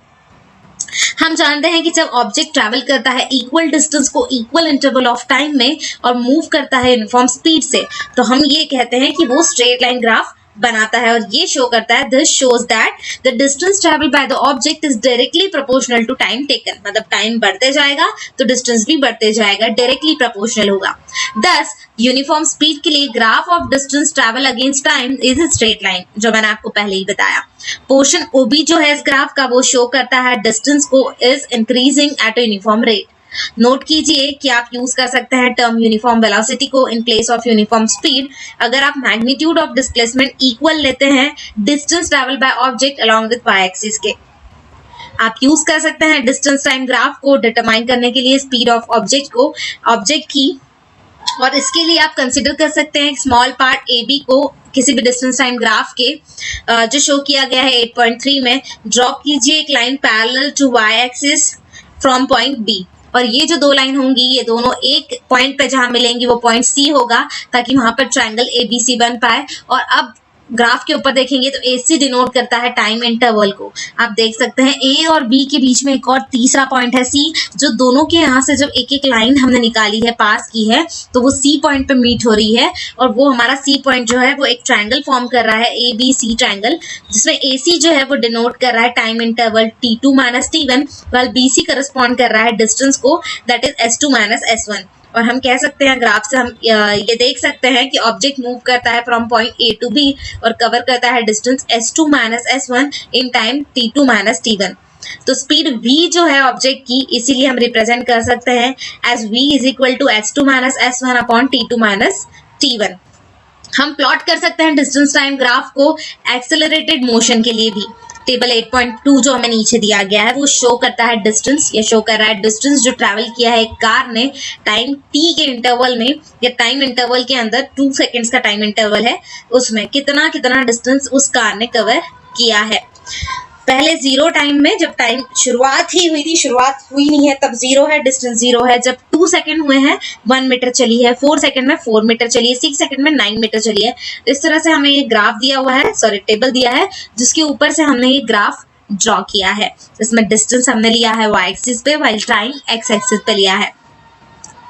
हम जानते हैं कि जब ऑब्जेक्ट ट्रैवल करता है इक्वल डिस्टेंस को इक्वल इंटरवल ऑफ टाइम में और मूव करता है यूनिफॉर्म स्पीड से, तो हम ये कहते हैं कि वो स्ट्रेट लाइन ग्राफ बनाता है और ये शो करता है this shows that the distance travel by the object is directly proportional to time taken. मतलब टाइम बढ़ते जाएगा तो डिस्टेंस भी बढ़ते जाएगा, डायरेक्टली प्रोपोर्शनल होगा। दस यूनिफॉर्म स्पीड के लिए graph of distance travel against time is straight line, जो मैंने आपको पहले ही बताया। पोर्शन ओबी जो है इस ग्राफ का वो शो करता है डिस्टेंस को is increasing at a uniform rate. Note कीजिए कि आप यूज कर सकते हैं टर्म यूनिफॉर्म वेलोसिटी को in place of uniform speed अगर आप मैग्नीट्यूड ऑफ डिस्प्लेसमेंट इक्वल लेते हैं distance travel by object along with Y axis के। आप यूज कर सकते हैं डिस्टेंस टाइम ग्राफ को डिटरमाइन करने के लिए स्पीड ऑफ ऑब्जेक्ट को ऑब्जेक्ट की, और इसके लिए आप कंसिडर कर सकते हैं स्मॉल पार्ट ए बी को किसी भी डिस्टेंस टाइम ग्राफ के जो शो किया गया है 8.3 में। ड्रॉ कीजिए एक line parallel to Y axis from point B, और ये जो 2 लाइन होंगी ये दोनों एक पॉइंट पे जहां मिलेंगी वो पॉइंट सी होगा ताकि वहां पर ट्रायंगल एबीसी बन पाए। और अब ग्राफ के ऊपर देखेंगे तो AC डिनोट करता है टाइम इंटरवल को। आप देख सकते हैं A और B के बीच में एक और तीसरा पॉइंट है C, जो दोनों के यहाँ से जब एक एक लाइन हमने निकाली है पास की है तो वो C पॉइंट पे मीट हो रही है, और वो हमारा C पॉइंट जो है वो एक ट्रायंगल फॉर्म कर रहा है ABC ट्रायंगल, जिसमें AC जो है वो डिनोट कर रहा है time interval T2 minus T1, while BC correspond कर रहा है डिस्टेंस को that is S2 minus S1। और हम कह सकते हैं ग्राफ से हम ये देख सकते हैं कि ऑब्जेक्ट मूव करता है from point A to B और कवर करता है distance S2 minus S1 in time T2 minus T1। तो स्पीड v जो है ऑब्जेक्ट की, इसीलिए हम रिप्रेजेंट कर सकते हैं as v is equal to S2 minus S1 upon T2 minus T1। हम प्लॉट कर सकते हैं डिस्टेंस टाइम ग्राफ को एक्सेलरेटेड मोशन के लिए भी। टेबल 8.2 जो हमें नीचे दिया गया है वो शो करता है डिस्टेंस, ये शो कर रहा है डिस्टेंस जो ट्रैवल किया है एक कार ने टाइम टी के इंटरवल में, या टाइम इंटरवल के अंदर 2 सेकेंड्स का टाइम इंटरवल है, उसमें कितना कितना डिस्टेंस उस कार ने कवर किया है। पहले 0 टाइम में जब टाइम शुरुआत हुई नहीं है तब 0 है, डिस्टेंस 0 है। जब 2 सेकंड हुए हैं 1 मीटर चली है, 4 सेकंड में 4 मीटर चली है, 6 सेकंड में 9 मीटर चली है। इस तरह से हमें ये ग्राफ दिया हुआ है, टेबल दिया है, जिसके ऊपर से हमने ये ग्राफ ड्रॉ किया है। इसमें डिस्टेंस हमने लिया है y एक्सिस पे, वाइल टाइम x एक्सिस पे लिया है।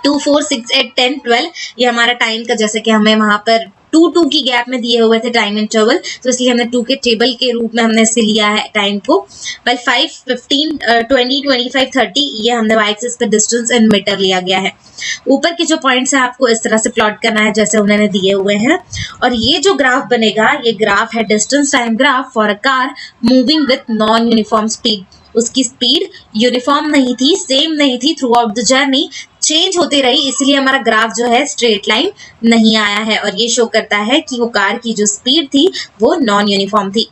2, 4, 6, 8, 10, 12 ये हमारा टाइम का, जैसे कि हमें वहां पर 2 की गैप में दिए हुए थे टाइम इंटरवल, तो इसलिए हमने 2 के टेबल के रूप में हमने इसे लिया है टाइम को। 5, 15, 20, 25, 30 ये हमने y एक्सिस पे डिस्टेंस इन मीटर लिया गया है। ऊपर के जो पॉइंट्स है आपको इस तरह से प्लॉट करना है जैसे उन्होंने दिए हुए हैं, और ये जो ग्राफ बनेगा ये ग्राफ है distance time graph for a car moving with non uniform speed. उसकी स्पीड यूनिफॉर्म नहीं थी, सेम नहीं थी through out the journey, change होती रही, इसलिए हमारा ग्राफ जो है स्ट्रेट लाइन नहीं आया है, और ये शो करता है कि वो कार की जो स्पीड थी वो नॉन यूनिफॉर्म थी।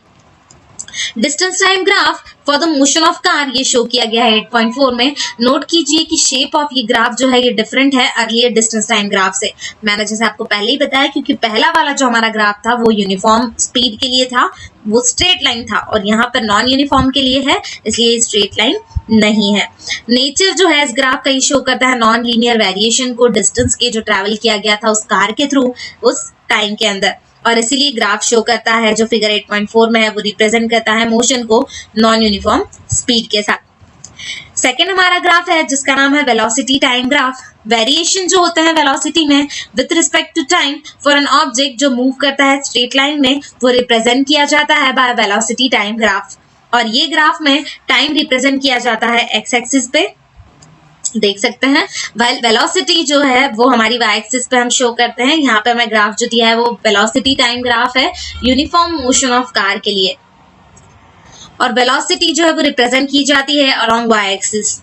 Distance time graph for the motion of car ये शो किया गया है 8.4 में। नोट कीजिए कि शेप ऑफ ये ग्राफ जो है ये डिफरेंट है अर्लियर डिस्टेंस टाइम ग्राफ से। मैंने जैसे आपको पहले ही बताया, क्योंकि पहला वाला जो हमारा ग्राफ था वो यूनिफॉर्म स्पीड के लिए था, वो स्ट्रेट लाइन था, और यहाँ पर नॉन यूनिफॉर्म के लिए है, इसलिए स्ट्रेट लाइन नहीं है। नेचर जो है इस ग्राफ का ये शो करता है नॉन लीनियर वेरिएशन को, डिस्टेंस के जो ट्रैवल किया गया था उस कार के थ्रू उस टाइम के अंदर, और इसीलिए ग्राफ शो करता है जो फिगर 8.4 में है वो रिप्रेजेंट करता है मोशन को नॉन यूनिफॉर्म स्पीड के साथ। सेकेंड हमारा ग्राफ है जिसका नाम है वेलोसिटी टाइम ग्राफ। वेरिएशन जो होते हैं वेलोसिटी में with respect to time for an object जो मूव करता है स्ट्रेट लाइन में, वो रिप्रेजेंट किया जाता है बाय वेलोसिटी टाइम ग्राफ, और ये ग्राफ में टाइम रिप्रेजेंट किया जाता है एक्स एक्सिस पे, देख सकते हैं। वेलोसिटी जो है वो हमारी y एक्सिस पे हम शो करते हैं। यहाँ पे हमें ग्राफ जो दिया है वो वेलोसिटी टाइम ग्राफ है यूनिफॉर्म मोशन ऑफ कार के लिए, और वेलोसिटी जो है वो रिप्रेजेंट की जाती है अलोंग y एक्सिस।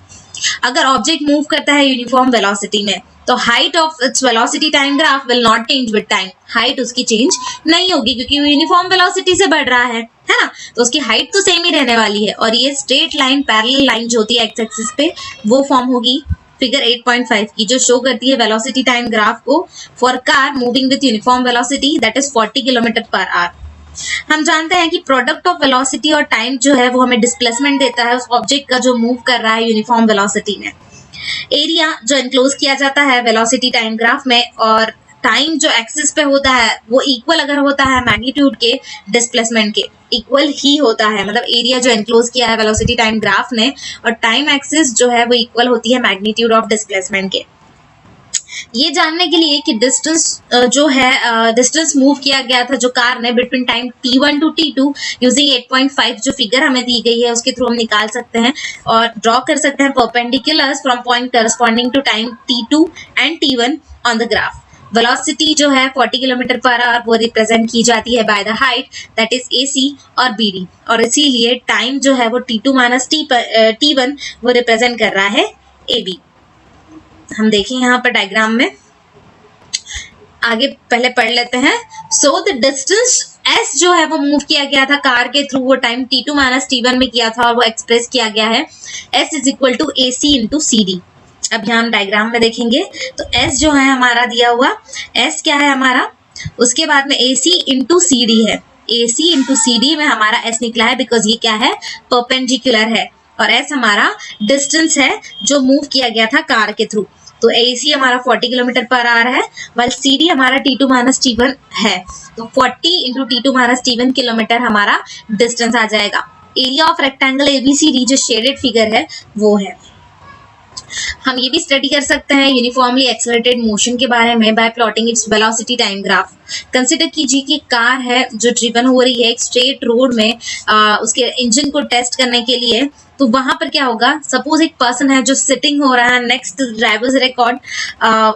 अगर ऑब्जेक्ट मूव करता है यूनिफॉर्म वेलोसिटी में तो height of its velocity time graph will not change with time, height उसकी चेंज नहीं होगी क्योंकि वो यूनिफॉर्म वेलोसिटी से बढ़ रहा है ना, तो उसकी हाइट तो सेम ही रहने वाली है, और ये स्ट्रेट लाइन पैरेलल लाइन जो होती है एक्स एक्सिस पे वो फॉर्म होगी फिगर 8.5 की, जो शो करती है वेलोसिटी टाइम ग्राफ को for car moving with uniform velocity that is 40 kilometre per our. हम जानते हैं कि प्रोडक्ट ऑफ वेलोसिटी और टाइम जो है वो हमें डिस्प्लेसमेंट देता है उस ऑब्जेक्ट का जो मूव कर रहा है यूनिफॉर्म वेलोसिटी में। एरिया जो एनक्लोज किया जाता है वेलोसिटी टाइम ग्राफ में, और टाइम जो एक्सिस पे होता है वो इक्वल अगर होता है मैग्नीट्यूड के डिस्प्लेसमेंट के इक्वल ही होता है, मतलब एरिया जो एनक्लोज किया है वेलोसिटी टाइम ग्राफ ने और टाइम एक्सिस जो है वो इक्वल होती है मैग्नीट्यूड ऑफ डिस्प्लेसमेंट के। ये जानने के लिए कि डिस्टेंस जो है डिस्टेंस मूव किया गया था जो कार ने between time t1 to t2 using 8.5 जो फिगर हमें दी गई है उसके थ्रू हम निकाल सकते हैं और ड्रॉ कर सकते हैं perpendiculars from point corresponding to time t2 and t1 on the graph. Velocity जो है 40 किलोमीटर पर आवर वो रिप्रेजेंट की जाती है by the height that is AC और BD, और इसीलिए टाइम जो है वो t2 माइनस t1 वो रिप्रेजेंट कर रहा है AB। हम देखें यहाँ पर डायग्राम में, आगे पहले पढ़ लेते हैं। सो द डिस्टेंस S जो है वो मूव किया गया था कार के थ्रू, वो टाइम t2 माइनस t1 में किया था और वो एक्सप्रेस किया गया है S is equal to AC into CD। अब यहाँ हम डायग्राम में देखेंगे तो S जो है हमारा दिया हुआ S क्या है हमारा, उसके बाद में AC इंटू CD है, AC इंटू CD में हमारा S निकला है बिकॉज ये क्या है परपेंडिकुलर है, और S हमारा डिस्टेंस है जो मूव किया गया था कार के थ्रू। तो AC हमारा 40 किलोमीटर पर आवर है वाइल CD हमारा t2 माइनस t1 है, तो 40 into t2 minus t1 kilometre हमारा डिस्टेंस आ जाएगा। एरिया ऑफ रेक्टेंगल ABCD जो शेडेड फिगर है वो है। हम ये भी स्टडी कर सकते हैं यूनिफॉर्मली एक्सेलरेटेड मोशन के बारे में bye plotting its velocity time graph. Consider कीजिए कि कार है जो ड्रिवन हो रही है एक स्ट्रेट रोड में उसके इंजन को टेस्ट करने के लिए, तो वहां पर क्या होगा, सपोज एक पर्सन है जो सिटिंग हो रहा है नेक्स्ट ड्राइवर्स रिकॉर्ड,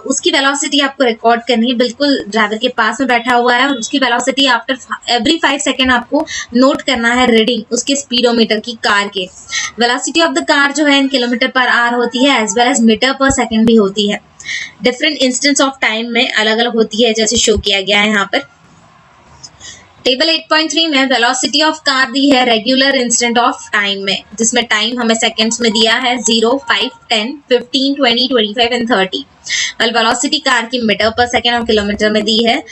उसकी वेलोसिटी आपको रिकॉर्ड करनी है, बिल्कुल ड्राइवर के पास में बैठा हुआ है और उसकी वेलोसिटी आफ्टर एवरी 5 सेकेंड आपको नोट करना है रीडिंग उसके स्पीडोमीटर की कार के। वेलोसिटी ऑफ द कार जो है इन किलोमीटर पर आवर होती है as well as metre per second भी होती है। डिफरेंट इंस्टेंस ऑफ टाइम में अलग अलग होती है जैसे शो किया गया है यहाँ पर। टेबल 8.3 में वेलोसिटी ऑफ कार दी है रेगुलर इंस्टेंट ऑफ टाइम में, जिसमें टाइम हमें सेकंड्स में दिया है 0, 5, 10, 15, 20, 25 एंड 30। वेल वेलोसिटी कार की मीटर पर सेकंड और किलोमीटर में दी है,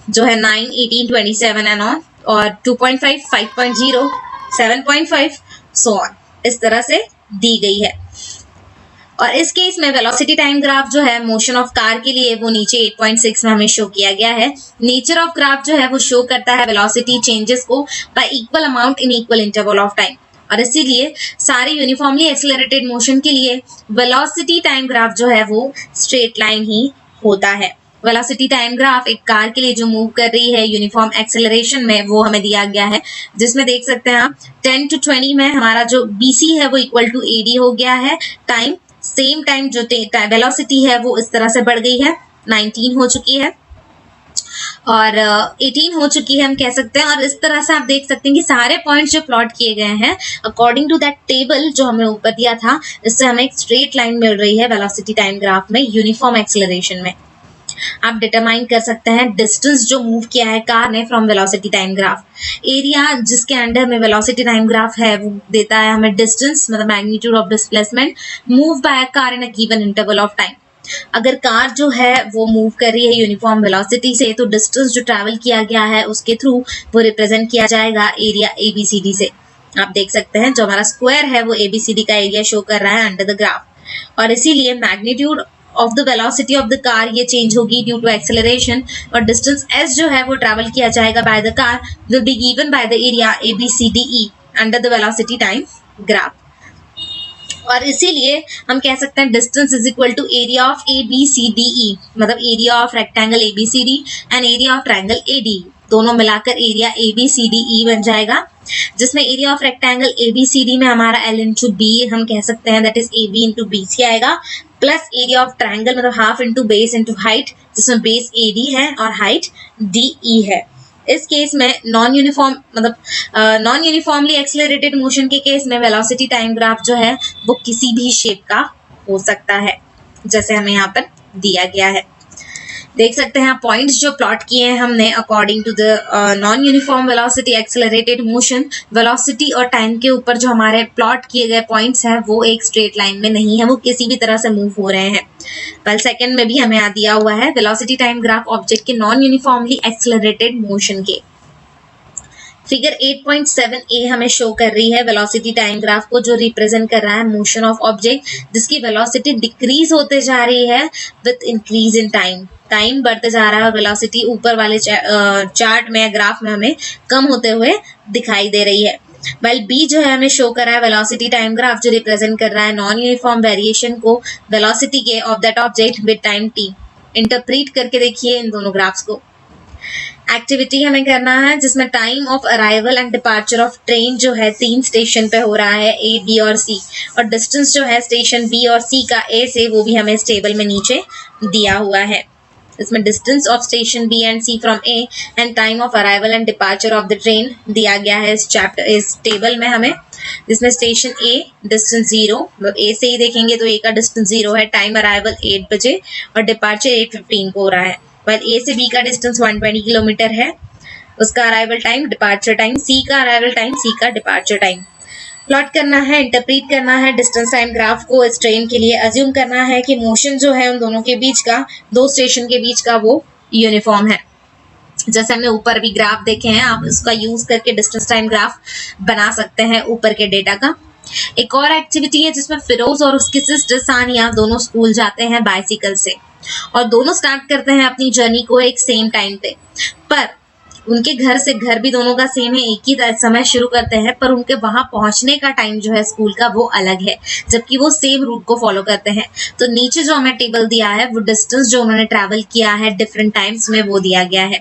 जो है 9, 18, 27 एंड ऑन, और 2.5, 5.0, 7.5 सो ऑन, इस तरह से दी गई है। और इस केस में वेलोसिटी टाइम ग्राफ जो है मोशन ऑफ कार के लिए वो नीचे 8.6 में हमें शो किया गया है। नेचर ऑफ ग्राफ जो है वो शो करता है वेलोसिटी चेंजेस को by equal amount in equal interval of time, और इसीलिए सारे यूनिफॉर्मली एक्सेलरेटेड मोशन के लिए वेलोसिटी टाइम ग्राफ जो है वो स्ट्रेट लाइन ही होता है। वेलोसिटी टाइम ग्राफ एक कार के लिए जो मूव कर रही है यूनिफॉर्म एक्सेलरेशन में, वो हमें दिया गया है, जिसमें देख सकते हैं आप 10 to 20 में हमारा जो BC है वो इक्वल टू AD हो गया है। टाइम सेम टाइम जो वेलोसिटी है वो इस तरह से बढ़ गई है, 19 हो चुकी है और 18 हो चुकी है हम कह सकते हैं। और इस तरह से आप देख सकते हैं कि सारे पॉइंट्स जो प्लॉट किए गए हैं अकॉर्डिंग टू दैट टेबल जो हमें ऊपर दिया था, इससे हमें एक स्ट्रेट लाइन मिल रही है वेलोसिटी टाइम ग्राफ में यूनिफॉर्म एक्सेलरेशन में। आप डिटरमाइन कर सकते हैं डिस्टेंस जो मूव किया है कार ने from velocity time graph. Area जिसके अंडर में वेलोसिटी टाइम ग्राफ है वो देता है हमें डिस्टेंस, मतलब magnitude of displacement move by a car in a given interval of time. अगर कार जो है वो मूव कर रही है यूनिफॉर्म वेलोसिटी से, तो डिस्टेंस जो ट्रैवल किया गया है उसके थ्रू वो रिप्रेजेंट किया जाएगा एरिया ABCD से। आप देख सकते हैं जो हमारा स्क्वायर है वो ABCD का एरिया शो कर रहा है अंडर द ग्राफ, और इसीलिए magnitude of the velocity of the car ये चेंज होगी ड्यू टू एक्सेलरेशन, और डिस्टेंस s जो है वो ट्रैवल किया जाएगा by the car will be given by the area ABCDE under the velocity time graph. और इसीलिए हम कह सकते हैं distance is equal to area of ABCDE, मतलब area of rectangle ABCD and area of triangle ADE, दोनों मिलाकर area ABCDE बन जाएगा, जिसमें एरिया ऑफ रेक्टेंगल ABCD में हमारा L इंटू B हम कह सकते हैं that is AB into BC आएगा, प्लस एरिया ऑफ ट्रायंगल मतलब half into base into height, जिसमें बेस AD है और हाइट DE है। इस केस में नॉन यूनिफॉर्मली एक्सेलरेटेड मोशन के केस में वेलोसिटी टाइम ग्राफ जो है वो किसी भी शेप का हो सकता है, जैसे हमें यहाँ पर दिया गया है। देख सकते हैं पॉइंट्स जो प्लॉट किए हैं हमने according to the non uniform velocity accelerated motion. Velocity और टाइम के ऊपर जो हमारे प्लॉट किए गए पॉइंट्स हैं वो एक स्ट्रेट लाइन में नहीं है, वो किसी भी तरह से मूव हो रहे हैं। वेल सेकंड में भी हमें यहाँ दिया हुआ है वेलोसिटी टाइम ग्राफ ऑब्जेक्ट के नॉन यूनिफॉर्मली एक्सेलरेटेड मोशन के। फिगर 8.7a हमें शो कर रही है वेलोसिटी टाइम ग्राफ को, जो रिप्रेजेंट कर रहा है मोशन ऑफ ऑब्जेक्ट जिसकी वेलोसिटी डिक्रीज होते जा रही है with increase in time. Time बढ़ते जा रहा है और वेलोसिटी ऊपर वाले चार्ट में ग्राफ में हमें कम होते हुए दिखाई दे रही है। वेल बी जो है हमें शो कर रहा है वेलोसिटी टाइम ग्राफ जो रिप्रेजेंट कर रहा है नॉन यूनिफॉर्म वेरिएशन को वेलोसिटी के of that object with time t। Interpret करके देखिए इन दोनों ग्राफ्स को। एक्टिविटी हमें करना है जिसमें time of arrival and departure of train जो है 3 स्टेशन पे हो रहा है A, B और C, और डिस्टेंस जो है स्टेशन B और C का A से वो भी हमें इस टेबल में नीचे दिया हुआ है। इसमें distance of station B and C from A and time of arrival and departure of the train दिया गया है इस टेबल में हमें, जिसमें स्टेशन A डिस्टेंस 0, मतलब A से ही देखेंगे तो A का डिस्टेंस 0 है, टाइम अराइवल 8 बजे और डिपार्चर 8:15 को हो रहा है। A से B का डिस्टेंस 120 किलोमीटर है, उसका arrival time, departure time, C का अराइवल टाइम, C का डिपार्चर टाइम। प्लॉट करना है, इंटरप्रीट करना है डिस्टेंस टाइम ग्राफ को इस ट्रेन के लिए। अज्यूम करना है कि मोशन जो है उन दोनों के बीच का, 2 स्टेशन के बीच का, वो यूनिफॉर्म है। जैसे हमने ऊपर भी ग्राफ देखे हैं, आप इसका यूज करके डिस्टेंस टाइम ग्राफ बना सकते हैं ऊपर के डेटा का। एक और एक्टिविटी है जिसमें फिरोज और उसकी सिस्टर सानिया दोनों स्कूल जाते हैं बाइसिकल से, और दोनों स्टार्ट करते हैं अपनी जर्नी को एक सेम टाइम पे, पर उनके घर से, घर भी दोनों का सेम है, एक ही समय शुरू करते हैं, पर उनके वहां पहुंचने का टाइम जो है स्कूल का वो अलग है, जबकि वो सेम रूट को फॉलो करते हैं। तो नीचे जो हमें टेबल दिया है वो डिस्टेंस जो उन्होंने ट्रैवल किया है डिफरेंट टाइम्स में वो दिया गया है।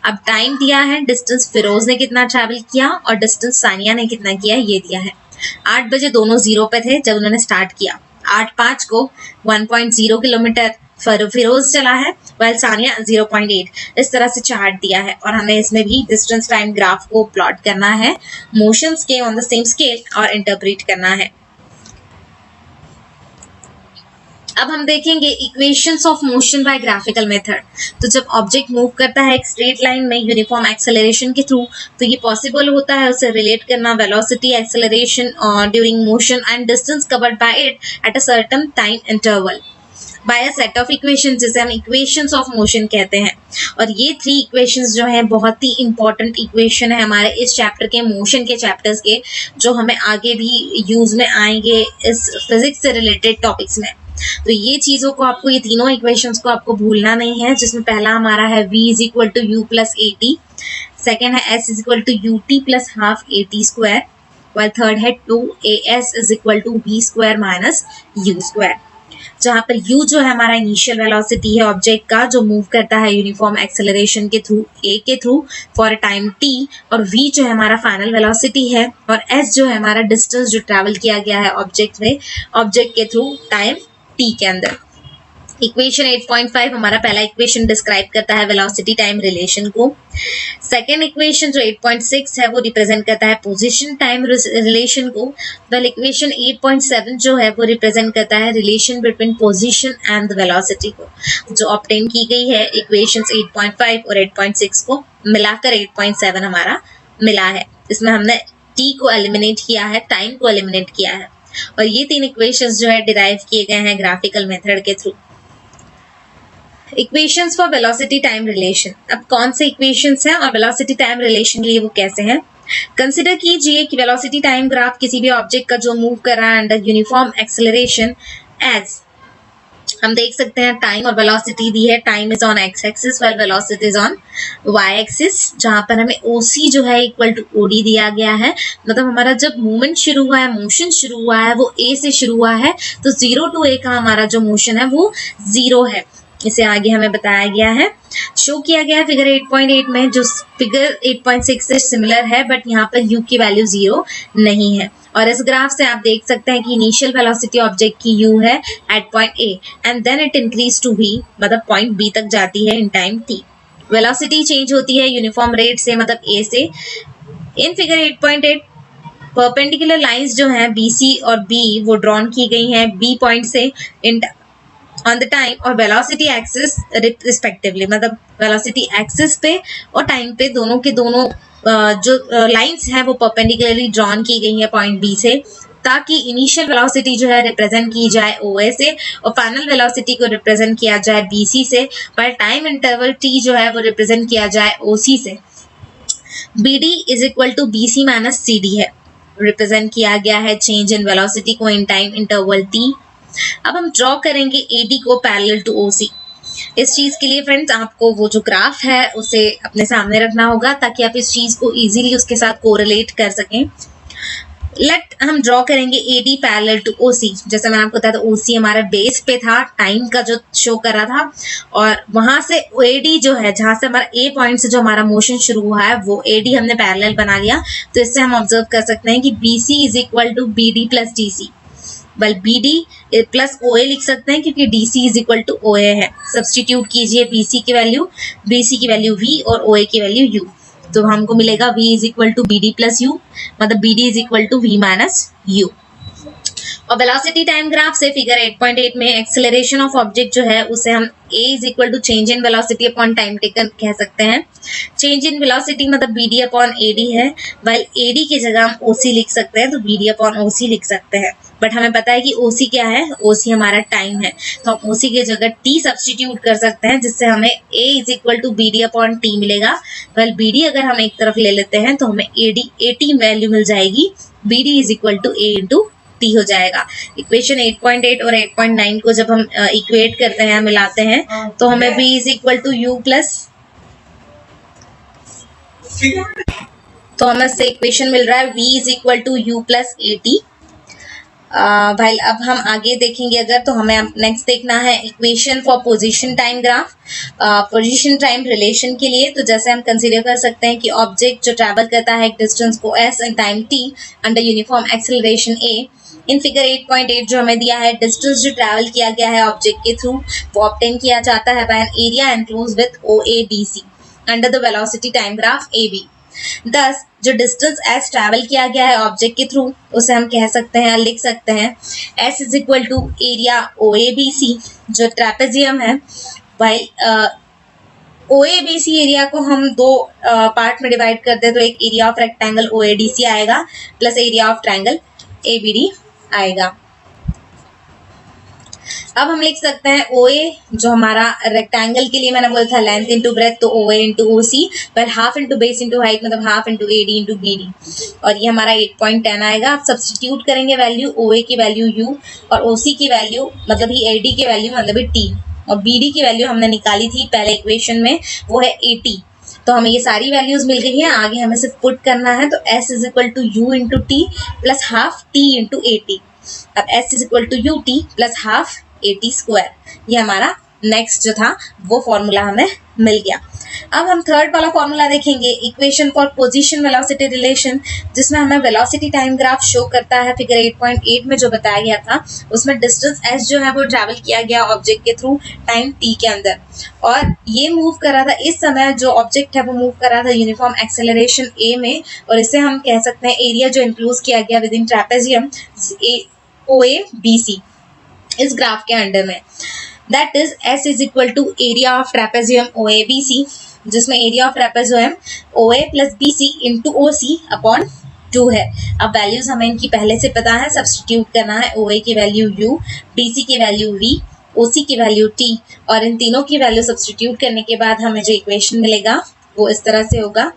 अब टाइम दिया है, डिस्टेंस फिरोज ने कितना ट्रैवल किया और डिस्टेंस सानिया ने कितना किया ये दिया है। 8 बजे दोनों 0 पे थे जब उन्होंने स्टार्ट किया, 8:05 को 1.0 किलोमीटर फिरोज चला है, वाइल सानिया 0.8। इस तरह से चार्ट दिया है, और हमें इसमें भी डिस्टेंस टाइम ग्राफ को प्लॉट करना है मोशंस के ऑन द सेम स्केल और इंटरप्रेट करना है। अब हम देखेंगे equations of motion by graphical method. तो जब ऑब्जेक्ट मूव करता है एक स्ट्रेट लाइन में यूनिफॉर्म एक्सेलरेशन के थ्रू, तो ये पॉसिबल होता है उसे रिलेट करना velocity, acceleration during motion and distance covered by it at a certain time interval by a set of equations, जिसे हम इक्वेशंस ऑफ मोशन कहते हैं। और ये 3 इक्वेशंस जो हैं बहुत ही इंपॉर्टेंट इक्वेशन है हमारे इस चैप्टर के, मोशन के चैप्टर्स के, जो हमें आगे भी यूज में आएंगे इस फिजिक्स से रिलेटेड टॉपिक्स में। तो ये चीजों को आपको, ये तीनों इक्वेशंस को आपको भूलना नहीं है, जिसमें पहला हमारा है v is equal to u plus a t, second है s is equal to u t plus half a t square, while third है 2as is equal to v square minus u square, जहां पर u जो है हमारा initial velocity है object का जो मूव करता है यूनिफॉर्म एक्सेलरेशन के थ्रू a के through for a time t, और v जो है हमारा फाइनल वेलोसिटी है, और s जो है हमारा डिस्टेंस जो ट्रैवल किया गया है ऑब्जेक्ट में, ऑब्जेक्ट के थ्रू टाइम t के अंदर। इक्वेशन 8.5 हमारा पहला इक्वेशन डिस्क्राइब करता है वेलोसिटी टाइम रिलेशन को। सेकेंड इक्वेशन जो 8.6 है वो रिप्रेजेंट करता है पोजीशन टाइम रिलेशन को। वेल इक्वेशन 8.7 जो है वो रिप्रेजेंट करता है relation between position and velocity को, जो ऑब्टेन की गई है इक्वेशंस 8.5 और 8.6 को मिलाकर 8.7 हमारा मिला है। इसमें हमने t को एलिमिनेट किया है, टाइम को एलिमिनेट किया है, और ये 3 इक्वेशंस जो है डिराइव किए गए हैं ग्राफिकल मेथड के through. Equations for velocity time relation. अब कौन से इक्वेशंस हैं और वेलोसिटी टाइम रिलेशन के लिए वो कैसे हैं? कंसिडर कीजिए कि वेलोसिटी टाइम ग्राफ किसी भी ऑब्जेक्ट का जो मूव कर रहा है अंडर यूनिफॉर्म एक्सेलरेशन, एज हम देख सकते हैं टाइम और वेलोसिटी दी है। Time is on X axis while velocity is on Y axis, जहां पर हमें ओसी जो है इक्वल टू ओडी दिया गया है। मतलब हमारा जब मूवमेंट शुरू हुआ है, मोशन शुरू हुआ है, वो ए से शुरू हुआ है, तो 0 to a का हमारा जो मोशन है वो 0 है। इसे आगे हमें बताया गया है, शो किया गया है फिगर 8.8 में, जो फिगर 8.6 से सिमिलर है, बट यहाँ पर u की वैल्यू 0 नहीं है। और इस ग्राफ से आप देख सकते हैं कि इनिशियल वेलोसिटी ऑब्जेक्ट की u है at point a and then it increase to v, मतलब पॉइंट b तक जाती है in time t। Velocity change होती है यूनिफॉर्म रेट से, मतलब a से। इन फिगर 8.8 परपेंडिकुलर लाइंस जो हैं bc और b वो ड्रॉन की गई हैं b पॉइंट से इन ऑन द टाइम और वेलोसिटी एक्सिस रिस्पेक्टिवली, मतलब वेलोसिटी एक्सिस पे और टाइम पे दोनों के दोनों जो लाइंस हैं वो परपेंडिकुलरली ड्रॉन की गई है पॉइंट बी से, ताकि इनिशियल वेलोसिटी जो है रिप्रेजेंट की जाए OA से और फाइनल वेलोसिटी को रिप्रेजेंट किया जाए BC से, पर टाइम इंटरवल T जो है वो रिप्रेजेंट किया जाए OC से। BD is equal to BC minus CD है, रिप्रेजेंट किया गया है चेंज इन वेलोसिटी को इन टाइम इंटरवल T। अब हम ड्रॉ करेंगे AD को पैरेलल टू OC। इस चीज के लिए फ्रेंड्स आपको वो जो ग्राफ है उसे अपने सामने रखना होगा, ताकि आप इस चीज को इजीली उसके साथ कोरिलेट कर सकें। लेट हम ड्रॉ करेंगे AD पैरेलल टू OC। जैसे मैंने आपको बताया था OC हमारा बेस पे था, टाइम का जो शो कर रहा था, और वहां से AD जो है, जहां से हमारा A पॉइंट से जो हमारा मोशन शुरू हुआ है वो AD हमने पैरेलल बना लिया। तो इससे हम ऑब्जर्व कर सकते हैं कि BC is equal to BD plus DC। Well BD plus OA लिख सकते हैं क्योंकि DC is equal to OA है। सब्सटीट्यूट कीजिए BC की वैल्यू V और OA की वैल्यू U, तो हमको मिलेगा V is equal to BD plus U, मतलब BD is equal to V minus U। और वेलोसिटी टाइम ग्राफ से फिगर 8.8 में एक्सेलरेशन ऑफ ऑब्जेक्ट जो है उसे हम a is equal to change in velocity upon time taken कह सकते हैं। चेंज इन वेलोसिटी मतलब BD अपॉन AD है, वाइल AD की जगह हम OC लिख सकते हैं, तो BD अपॉन OC लिख सकते हैं। बट हमें पता है कि OC क्या है, OC हमारा टाइम है, तो हम OC की जगह T सब्सटीट्यूट कर सकते हैं, जिससे हमें a is equal to BD upon T मिलेगा। वाइल BD अगर हम एक तरफ ले लेते हैं तो हमें AT वैल्यू मिल जाएगी, BD is equal to A into T हो जाएगा। इक्वेशन 8.8 और 8.9 को जब हम इक्वेट करते हैं, मिलाते हैं, तो हमें V is equal to U plus, तो हमें से इक्वेशन मिल रहा है V is equal to U plus AT। भाई अब हम आगे देखेंगे अगर, तो हमें नेक्स्ट देखना है equation for position time graph, position time relation के लिए। तो जैसे हम कंसीडर कर सकते हैं कि ऑब्जेक्ट जो ट्रैवल करता है एक डिस्टेंस को s and time t under uniform acceleration a। In figure 8.8 जो हमें दिया है, डिस्टेंस जो ट्रैवल किया गया है ऑब्जेक्ट के थ्रू वो ऑब्टेन किया जाता है by an area enclose with OADC under the velocity time graph AB। 10 जो डिस्टेंस एस ट्रैवल किया गया है ऑब्जेक्ट के थ्रू उसे हम कह सकते हैं, लिख सकते हैं s is equal to area O A B C जो ट्रेपेजियम है। भाई ओ ए बी सी एरिया को हम दो पार्ट में डिवाइड करते हैं तो एक area of rectangle O A D C आएगा plus area of triangle A B D आएगा। अब हम लिख सकते हैं ओ ए जो हमारा रेक्टेंगल के लिए मैंने बोला था लेंथ इंटू ब्रेथ, तो ओ ए इंटू ओ सी, पर half into base into height मतलब half into A D into B D, और ये हमारा 8.10 आएगा। आप सब्सटीट्यूट करेंगे वैल्यू, ओ ए की वैल्यू यू और ओ सी की वैल्यू मतलब ही ए डी की वैल्यू मतलब ही टी, और बी डी की वैल्यू हमने निकाली थी पहले इक्वेशन में, वो है 80। तो हमें ये सारी वैल्यूज मिल गई हैं, आगे हमें सिर्फ पुट करना है। तो s is equal to u into t plus half t into a t. अब s is equal to u t plus half a t square, ये हमारा नेक्स्ट जो था वो फॉर्मूला हमें मिल गया। अब हम थर्ड वाला फॉर्मूला देखेंगे, equation for position velocity relation, जिसमें हमें वेलोसिटी टाइम ग्राफ शो करता है। फिगर 8.8 में जो बताया गया था उसमें डिस्टेंस s जो है वो ट्रैवल किया गया ऑब्जेक्ट के थ्रू टाइम t के अंदर, और ये मूव कर रहा था इस समय जो ऑब्जेक्ट है वो मूव कर रहा था यूनिफॉर्म एक्सेलरेशन a में, और इसे हम कह सकते हैं एरिया जो इंक्लूज किया गया within trapezium O A B C इस ग्राफ के अंडर में। That is s is equal to area of trapezium O A B C, जिसमें area of trapezium O A plus B C into O C upon 2 है। अब values हमें इनकी पहले से पता है, सब्सटीट्यूट करना है। ओ ए की वैल्यू u, बी सी की वैल्यू v, ओ सी की वैल्यू t, और इन तीनों की वैल्यू सब्सटीट्यूट करने के बाद हमें जो इक्वेशन मिलेगा वो इस तरह से होगा,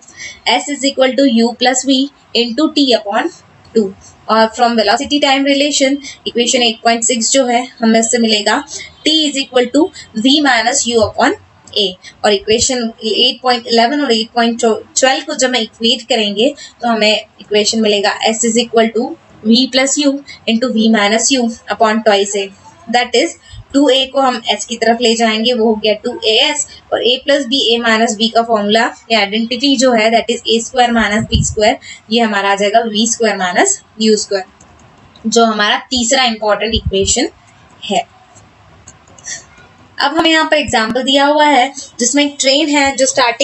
s is equal to u plus v into t upon 2, और from velocity time relation equation 8.6 जो है हमें इससे मिलेगा t is equal to v minus u upon a, और इक्वेशन 8.11 और 8.12 को जब हम इक्वेट करेंगे तो हमें इक्वेशन मिलेगा s is equal to v plus u into v minus u upon twice a। That is 2a को हम s की तरफ ले जाएंगे, वो हो गया 2as, और a plus b a minus b का फॉर्मूला या आइडेंटिटी जो है that is a square minus b square, ये हमारा आ जाएगा v square minus u square, जो हमारा तीसरा इंपॉर्टेंट इक्वेशन है। अब हमें यहाँ पर एग्जाम्पल दिया हुआ है जिसमें एक ट्रेन है जो स्टार्ट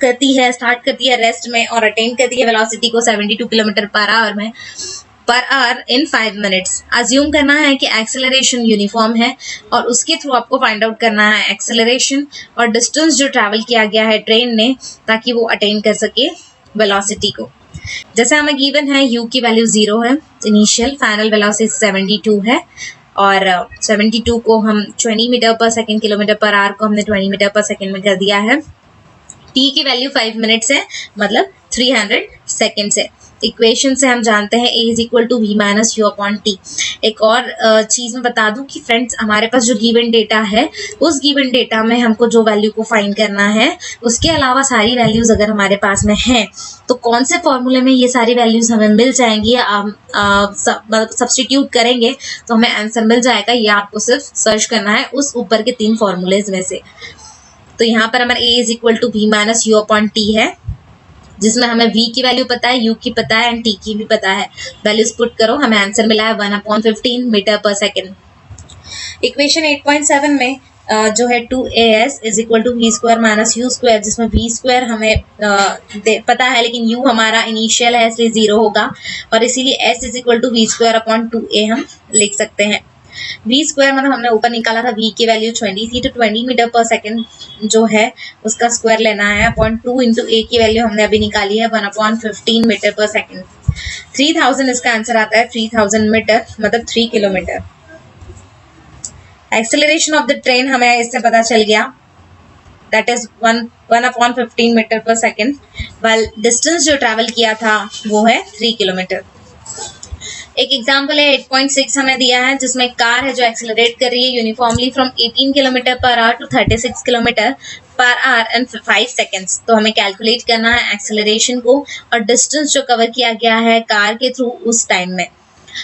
करती है रेस्ट में और अटेन करती है वेलोसिटी को 72 kilometre per hour in 5 minutes. Assume करना है कि एक्सेलरेशन यूनिफॉर्म है और उसके थ्रू आपको फाइंड आउट करना है एक्सेलरेशन और डिस्टेंस जो ट्रैवल किया गया है ट्रेन ने ताकि वो अटेन कर सके वेलोसिटी को। जैसे हमें गिवन है u की वैल्यू 0 है, इनिशियल फाइनल वेलोसिटी 72 है, और 72 को हम 20 metre per second, kilometre per our को हमने 20 मीटर पर सेकेंड में कर दिया है। t की वैल्यू 5 मिनट्स है मतलब 300 सेकेंड्स है। इक्वेशन से हम जानते हैं a is equal to v minus u upon t. एक और चीज़ मैं बता दूं कि फ्रेंड्स हमारे पास जो गिवन डेटा है उस गिवन डेटा में हमको जो वैल्यू को फाइंड करना है उसके अलावा सारी वैल्यूज अगर हमारे पास में हैं तो कौन से फॉर्मूले में ये सारी वैल्यूज हमें मिल जाएंगी, सब्सटीट्यूट करेंगे तो हमें आंसर मिल जाएगा। ये आपको सिर्फ सर्च करना है उस ऊपर के 3 फॉर्मूलेज में से। तो यहाँ पर हमारा a is equal to v minus u upon t है, जिसमें हमें v की वैल्यू पता है, u की पता है एंड t की भी पता है। वैल्यूज पुट करो, हमें आंसर मिला है 1/15 मीटर पर सेकेंड। इक्वेशन 8.7 में जो है 2as is equal to v square minus u square, जिसमें v स्क्वायर हमें पता है लेकिन u हमारा इनिशियल है इसलिए 0 होगा, और इसीलिए s is equal to v square upon 2a हम लिख सकते हैं। v स्क्वायर मतलब हमने ऊपर निकाला था v की वैल्यू 20 थी, तो 20 मीटर पर सेकेंड जो है उसका स्क्वायर लेना है अपॉन 2 इंटू a की वैल्यू हमने अभी निकाली है 1/15 मीटर पर सेकेंड। 3000 इसका आंसर आता है, 3000 मीटर मतलब 3 kilometre. Acceleration of the train हमें इससे पता चल गया, that is 1/15 metre per second, while distance जो ट्रैवल किया था वो है 3 किलोमीटर। एक एग्जाम्पल है 8.6 हमें दिया है जिसमें कार है जो एक्सेलरेट कर रही है uniformly from 18 kilometre per hour to 36 kilometre per hour in 5 seconds. तो हमें कैलकुलेट करना है एक्सेलरेशन को और डिस्टेंस जो कवर किया गया है कार के थ्रू उस टाइम में।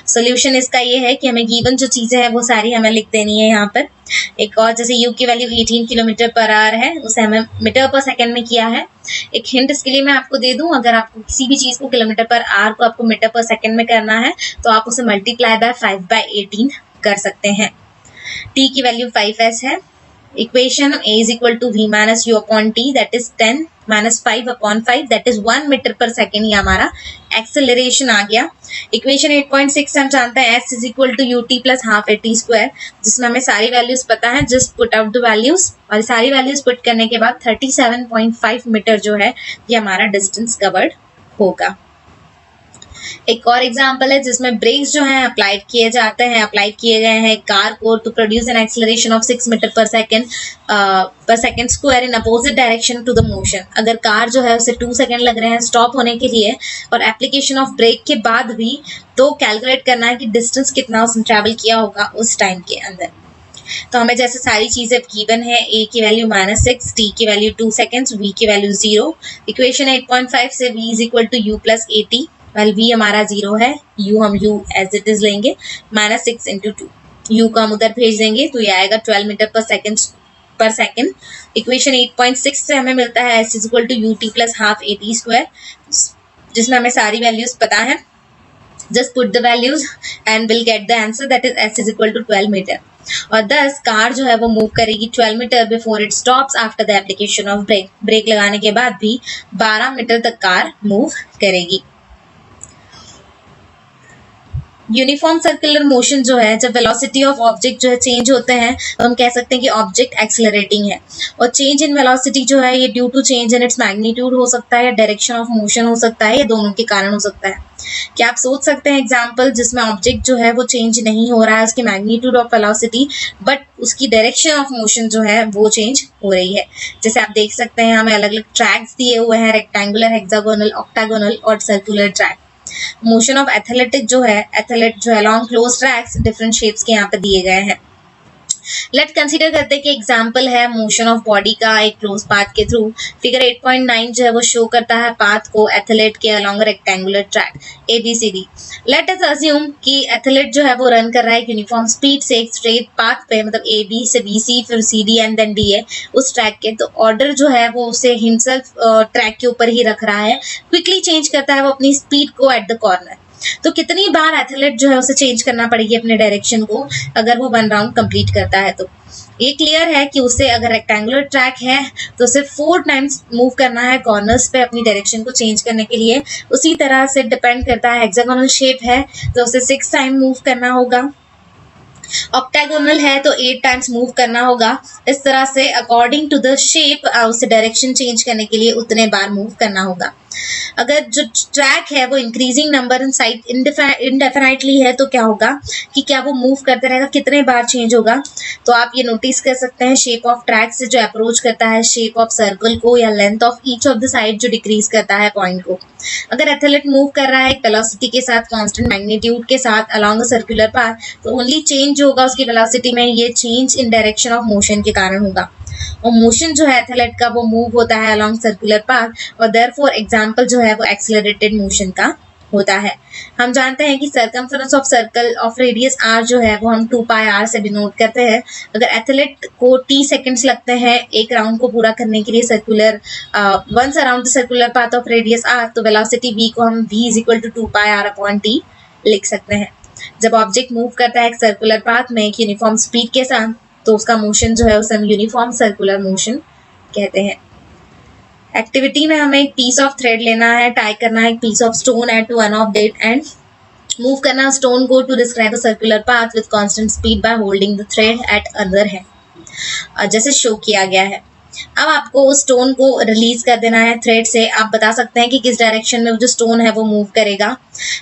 सोल्यूशन इसका ये है कि हमें गिवन जो चीज़ें हैं वो सारी हमें लिख देनी है यहाँ पर। एक और जैसे u की वैल्यू 18 किलोमीटर पर आवर है, उसे हमें मीटर पर सेकंड में किया है। एक हिंट इसके लिए मैं आपको दे दूं, अगर आपको किसी भी चीज़ को किलोमीटर पर आवर को आपको मीटर पर सेकंड में करना है तो आप उसे मल्टीप्लाई बाय 5/18 कर सकते हैं। t की वैल्यू 5s है, equation A is equal to V minus U upon T, that is 10 minus 5 upon 5, that is 1 metre per second, ये हमारा एक्सेलरेशन आ गया। इक्वेशन 8.6 हम जानते हैं S is equal to UT plus half AT square, जिसमें हमें सारी वैल्यूज पता है, just put out the values, और सारी वैल्यूज पुट करने के बाद 37.5 मीटर जो है ये हमारा डिस्टेंस कवर्ड होगा। एक और एग्जांपल है जिसमें ब्रेक्स जो हैं अप्लाई किए गए हैं कार को to produce an acceleration of 6 metre per second square in opposite direction to the motion. अगर कार जो है उसे 2 सेकेंड लग रहे हैं स्टॉप होने के लिए और एप्लीकेशन ऑफ ब्रेक के बाद भी, तो कैलकुलेट करना है कि डिस्टेंस कितना उसने ट्रैवल किया होगा उस टाइम के अंदर। तो हमें जैसे सारी चीजें गिवन है, a की वैल्यू -6, t की वैल्यू 2 सेकेंड्स, v की वैल्यू 0। इक्वेशन 8.5 से v is equal to u plus at, well v हमारा 0 है, u हम u एज इट इज लेंगे, -6 इंटू 2, u को हम उधर भेज देंगे तो ये आएगा 12 मीटर पर सेकेंड। इक्वेशन 8.6 से हमें मिलता है s is equal to ut plus half at square, जिसमें हमें सारी वैल्यूज पता है, just put the values and we'll get the answer, that is s is equal to 12 metre. और thus कार जो है वो मूव करेगी 12 metre before it stops after the application of brake. Brake लगाने के बाद भी 12 मीटर तक कार मूव करेगी। यूनिफॉर्म सर्कुलर मोशन जो है, जब वेलोसिटी ऑफ ऑब्जेक्ट जो है चेंज होते हैं तो हम कह सकते हैं कि ऑब्जेक्ट एक्सेलरेटिंग है, और चेंज इन वेलोसिटी जो है ये due to change in its magnitude हो सकता है, या डायरेक्शन ऑफ मोशन हो सकता है, या दोनों के कारण हो सकता है। क्या आप सोच सकते हैं एग्जाम्पल जिसमें ऑब्जेक्ट जो है वो चेंज नहीं हो रहा है उसकी मैग्नीट्यूड ऑफ वेलोसिटी, बट उसकी डायरेक्शन ऑफ मोशन जो है वो चेंज हो रही है। जैसे आप देख सकते हैं हमें अलग अलग ट्रैक्स दिए हुए हैं, रेक्टेंगुलर, हेक्सागोनल, ऑक्टागोनल और circular track. Motion of athlete जो है along close tracks different shapes के यहाँ पे दिए गए हैं। लेट कंसीडर करते हैं कि एग्जाम्पल है मोशन ऑफ बॉडी का एक क्लोज पाथ के थ्रू। फिगर 8.9 जो है वो शो करता है पाथ को एथलेट के along rectangular track ABCD। Let us assume कि एथलेट जो है वो रन कर रहा है यूनिफॉर्म स्पीड से एक स्ट्रेट पाथ पे, मतलब AB से BC फिर CD एंड देन DA उस ट्रैक के। तो ऑर्डर जो है वो उसे हिमसेल्फ ट्रैक के ऊपर ही रख रहा है, क्विकली चेंज करता है वो अपनी स्पीड को एट द कॉर्नर। तो कितनी बार एथलेट जो है उसे चेंज करना पड़ेगी अपने डायरेक्शन को अगर वो 1 राउंड कंप्लीट करता है। तो ये क्लियर है कि उसे अगर रेक्टेंगुलर ट्रैक है तो उसे 4 टाइम्स मूव करना है कॉर्नर्स पे अपनी डायरेक्शन को चेंज करने के लिए। उसी तरह से डिपेंड करता है, हेक्सागोनल शेप है तो उसे 6 टाइम मूव करना होगा, ऑक्टागोनल है तो 8 टाइम्स मूव करना होगा। इस तरह से अकॉर्डिंग टू द शेप उसे डायरेक्शन चेंज करने के लिए उतने बार मूव करना होगा। अगर जो ट्रैक है वो इंक्रीजिंग नंबर इन साइड इंडेफिनाइटली है तो क्या होगा कि क्या वो मूव करते रहेगा, कितने बार चेंज होगा। तो आप ये नोटिस कर सकते हैं शेप ऑफ ट्रैक से जो अप्रोच करता है शेप ऑफ सर्कल को या length of each of the side जो डिक्रीज करता है पॉइंट को। अगर एथलेट मूव कर रहा है एक वेलोसिटी के साथ कांस्टेंट मैग्नीट्यूड के साथ अलोंग अ सर्कुलर पाथ तो ओनली चेंज जो होगा उसकी वेलोसिटी में ये change in direction of motion के कारण होगा। और मोशन जो है एथलेट का वो मूव होता है अलोंग सर्कुलर पाथ और देयरफॉर एग्जांपल जो है वो एक्सेलरेटेड मोशन का होता है। हम जानते हैं कि circumference of circle of radius r जो है वो हम 2πr से डिनोट करते हैं। अगर एथलेट को t सेकंड्स लगते हैं एक राउंड को पूरा करने के लिए circular once around the circular path of radius r, तो वेलोसिटी v को हम v is equal to 2πr/t लिख सकते हैं। जब ऑब्जेक्ट मूव करता है एक सर्कुलर पाथ में एक यूनिफॉर्म स्पीड के साथ तो उसका मोशन जो है उसे हम यूनिफॉर्म सर्कुलर मोशन कहते हैं। एक्टिविटी में हमें एक पीस ऑफ थ्रेड लेना है, टाई करना है एक piece of stone at one of that and move करना स्टोन को to describe a circular path with constant speed by holding the thread at other hand, जैसे शो किया गया है। अब आपको उस स्टोन को रिलीज कर देना है थ्रेड से। आप बता सकते हैं कि किस डायरेक्शन में जो स्टोन है वो मूव करेगा।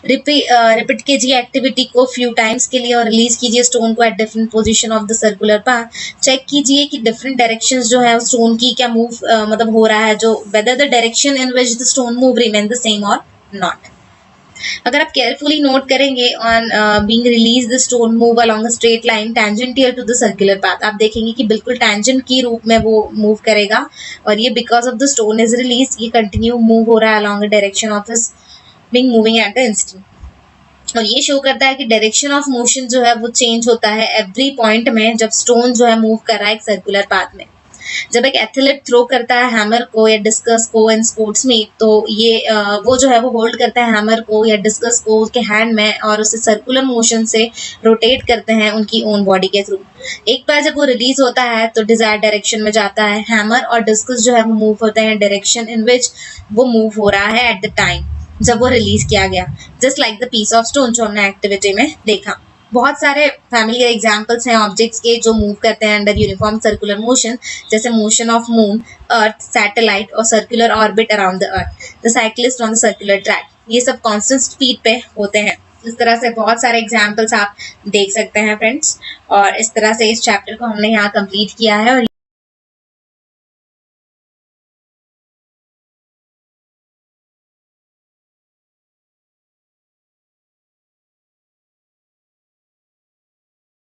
रिपीट कीजिए एक्टिविटी को फ्यू टाइम्स के लिए और रिलीज कीजिए स्टोन को at different position of the circular path. Check कीजिए कि डिफरेंट डायरेक्शंस जो है स्टोन की क्या मूव मतलब हो रहा है, जो whether the direction in which the stone move remain the same or not. अगर आप केयरफुली नोट करेंगे on being release the stone move along a straight line tangential to the circular path, आप देखेंगे कि बिल्कुल टेंजेंट की रूप में वो मूव करेगा और ये because of the stone is release ये कंटिन्यू मूव हो रहा है along the direction of his being moving at the instant. और ये शो करता है कि डायरेक्शन ऑफ मोशन जो है वो चेंज होता है एवरी पॉइंट में जब स्टोन जो है मूव कर रहा है एक सर्कुलर पाथ में। जब एक एथलीट थ्रो करता है हैमर को या डिस्कस को इन स्पोर्ट्स में, तो ये वो जो है वो होल्ड करता है हैमर को या डिस्कस को उसके हैंड में और उसे सर्कुलर मोशन से रोटेट करते हैं उनकी ओन बॉडी के थ्रू। एक बार जब वो रिलीज होता है तो डिजायर्ड डायरेक्शन में जाता है। हैमर और डिस्कस जो है वो मूव होते हैं डायरेक्शन इन विच वो मूव हो रहा है एट द टाइम जब वो रिलीज किया गया, just like the piece of stone जो हमने एक्टिविटी में देखा। बहुत सारे फैमिलियर एग्जाम्पल्स हैं ऑब्जेक्ट्स के जो मूव करते हैं अंडर यूनिफॉर्म सर्कुलर मोशन, जैसे motion of moon, earth, satellite और circular orbit around the earth, the cyclist on the circular track. ये सब कांस्टेंट स्पीड पे होते हैं। इस तरह से बहुत सारे एग्जाम्पल्स आप देख सकते हैं फ्रेंड्स, और इस तरह से इस चैप्टर को हमने यहाँ कंप्लीट किया है। और